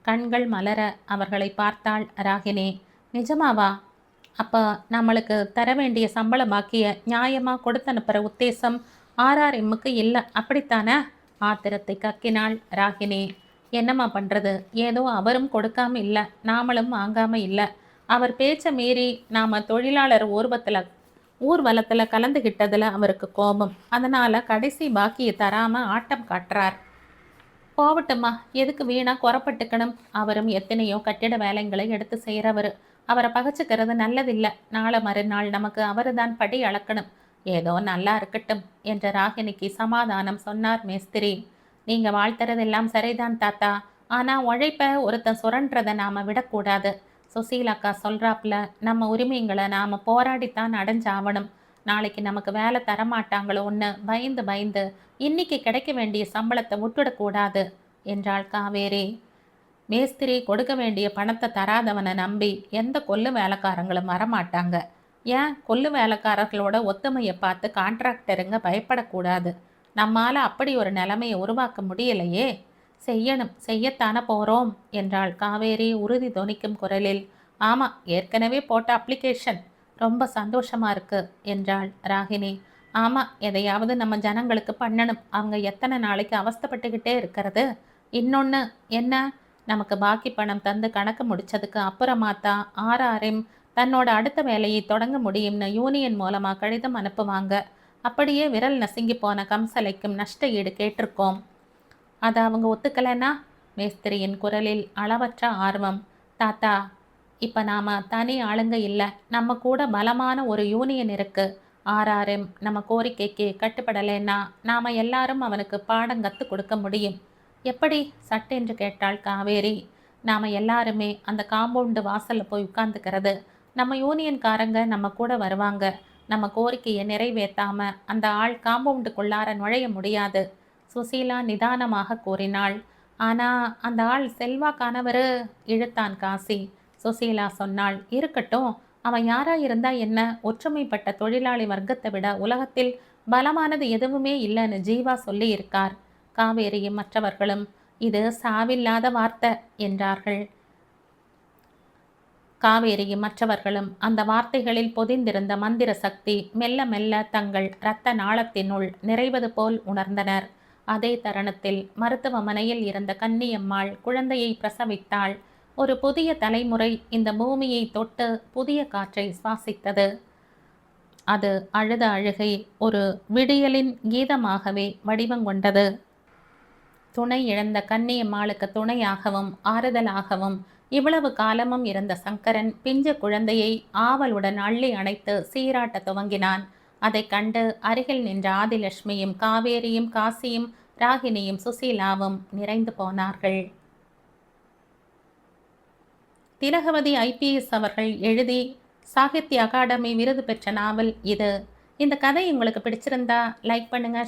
கண்கள் மலர அவர்களை பார்த்தாள் ராகினி. நிஜமாவா? அப்போ நம்மளுக்கு தர வேண்டிய சம்பள பாக்கிய நியாயமாக கொடுத்து அனுப்புகிற உத்தேசம் ஆர்ஆர்எம்முக்கு இல்லை, அப்படித்தானே? ஆத்திரத்தை கக்கினாள் ராகினி. என்னம்மா பண்ணுறது, ஏதோ அவரும் கொடுக்காம இல்லை, நாமளும் வாங்காமல் இல்லை. அவர் பேச்சை மீறி நாம் தொழிலாளர் ஊர்வலத்தில் கலந்துகிட்டதில் அவருக்கு கோபம். அதனால் கடைசி பாக்கியை தராமல் ஆட்டம் காட்டுறார். போகட்டுமா, எதுக்கு வீணாக குறப்பட்டுக்கணும்? அவரும் எத்தனையோ கட்டிட வேலைங்களை எடுத்து செய்கிறவர். அவரை பகச்சுக்கிறது நல்லதில்லை. நாளை மறுநாள் நமக்கு அவரு தான் படி அளக்கணும். ஏதோ நல்லா இருக்கட்டும் என்ற ராகினிக்கு சமாதானம் சொன்னார் மேஸ்திரி. நீங்கள் வாழ்த்துறதெல்லாம் சரிதான் தாத்தா, ஆனால் உழைப்பை ஒருத்தன் சுரன்றதை நாம் விடக்கூடாது. சுசீலாக்கா சொல்கிறாப்புல நம்ம உரிமைங்களை நாம் போராடித்தான் அடைஞ்சாவணும். நாளைக்கு நமக்கு வேலை தரமாட்டாங்களோன்னு பயந்து பயந்து இன்னைக்கு கிடைக்க வேண்டிய சம்பளத்தை விட்டுடக்கூடாது என்றாள் காவேரி. மேஸ்திரி கொடுக்க வேண்டிய பணத்தை தராதவனை நம்பி எந்த கொல்லு வேலைக்காரங்களும் வரமாட்டாங்க. ஏன் கொல்லு வேலைக்காரர்களோட ஒத்துமையை பார்த்து கான்ட்ராக்டருங்க பயப்படக்கூடாது. நம்மால் அப்படி ஒரு நிலைமையை உருவாக்க முடியலையே. செய்யணும், செய்யத்தானே போகிறோம் என்றாள் காவேரி உறுதி தொனிக்கும் குரலில். ஆமாம், ஏற்கனவே போட்ட அப்ளிகேஷன். ரொம்ப சந்தோஷமாக இருக்கு என்றாள் ராகினி. ஆமாம், எதையாவது நம்ம ஜனங்களுக்கு பண்ணணும். அவங்க எத்தனை நாளைக்கு அவஸ்தைப்பட்டுக்கிட்டே இருக்கிறது? இன்னொன்று என்ன? நமக்கு பாக்கி பணம் தந்து கணக்கு முடிச்சதுக்கு அப்புறமா தான் ஆர்ஆர்எம் தன்னோட அடுத்த வேலையை தொடங்க முடியும்னு யூனியன் மூலமாக கடிதம் அனுப்புவாங்க. அப்படியே விரல் நசுங்கி போன கம்சலைக்கும் நஷ்ட ஈடு கேட்டிருக்கோம். அதை அவங்க ஒத்துக்கலைன்னா? மேஸ்திரியின் குரலில் அளவற்ற ஆர்வம். தாத்தா, இப்போ நாம் தனி ஆளுங்க இல்லை, நம்ம கூட பலமான ஒரு யூனியன் இருக்கு. ஆர்ஆர்எம் நம்ம கோரிக்கைக்கு கட்டுப்படலைன்னா நாம் எல்லாரும் அவனுக்கு பாடம் கற்றுக் கொடுக்க முடியும். எப்படி? சட்டென்று கேட்டாள் காவேரி. நாம் எல்லாருமே அந்த காம்பவுண்டு வாசலில் போய் உட்காந்துக்கிறது. நம்ம யூனியன்காரங்க நம்ம கூட வருவாங்க. நம்ம கோரிக்கையை நிறைவேற்றாம அந்த ஆள் காம்பவுண்டுக்குள்ளார நுழைய முடியாது. சுசீலா நிதானமாக கூறினாள். ஆனால் அந்த ஆள் செல்வாக்கானவர், இழுத்தான் காசி. சுசீலா சொன்னாள். இருக்கட்டும், அவன் யாரா இருந்தா என்ன? ஒற்றுமைப்பட்ட தொழிலாளி வர்க்கத்தை விட உலகத்தில் பலமானது எதுவுமே இல்லைன்னு ஜீவா சொல்லி இருக்கார். காவேரியும் மற்றவர்களும் இது சாவில்லாத வார்த்தை என்றார்கள். காவேரியும் மற்றவர்களும் அந்த வார்த்தைகளில் பொதிந்திருந்த மந்திர சக்தி மெல்ல மெல்ல தங்கள் இரத்த நாளத்தினுள் நிறைவது போல் உணர்ந்தனர். அதே தருணத்தில் மருத்துவமனையில் இருந்த கன்னியம்மாள் குழந்தையை பிரசவித்தாள். ஒரு புதிய தலைமுறை இந்த பூமியை தொட்டு புதிய காற்றை சுவாசித்தது. அது அழுத அழுகை ஒரு விடியலின் கீதமாகவே வடிவங்கொண்டது. துணை இழந்த கன்னியம்மாளுக்கு துணையாகவும் ஆறுதலாகவும் இவ்வளவு காலமும் இருந்த சங்கரன் பிஞ்சு குழந்தையை ஆவலுடன் அள்ளி அணைத்து சீராட்ட துவங்கினான். அதை கண்டு அருகில் நின்ற ஆதிலட்சுமியும் காவேரியும் காசியும் ராகினியும் சுசீலாவும் நிறைந்து போனார்கள். திலகவதி ஐபிஎஸ் அவர்கள் எழுதி சாகித்ய அகாடமி விருது பெற்ற நாவல் இது. இந்த கதை உங்களுக்கு பிடிச்சிருந்தா லைக் பண்ணுங்க.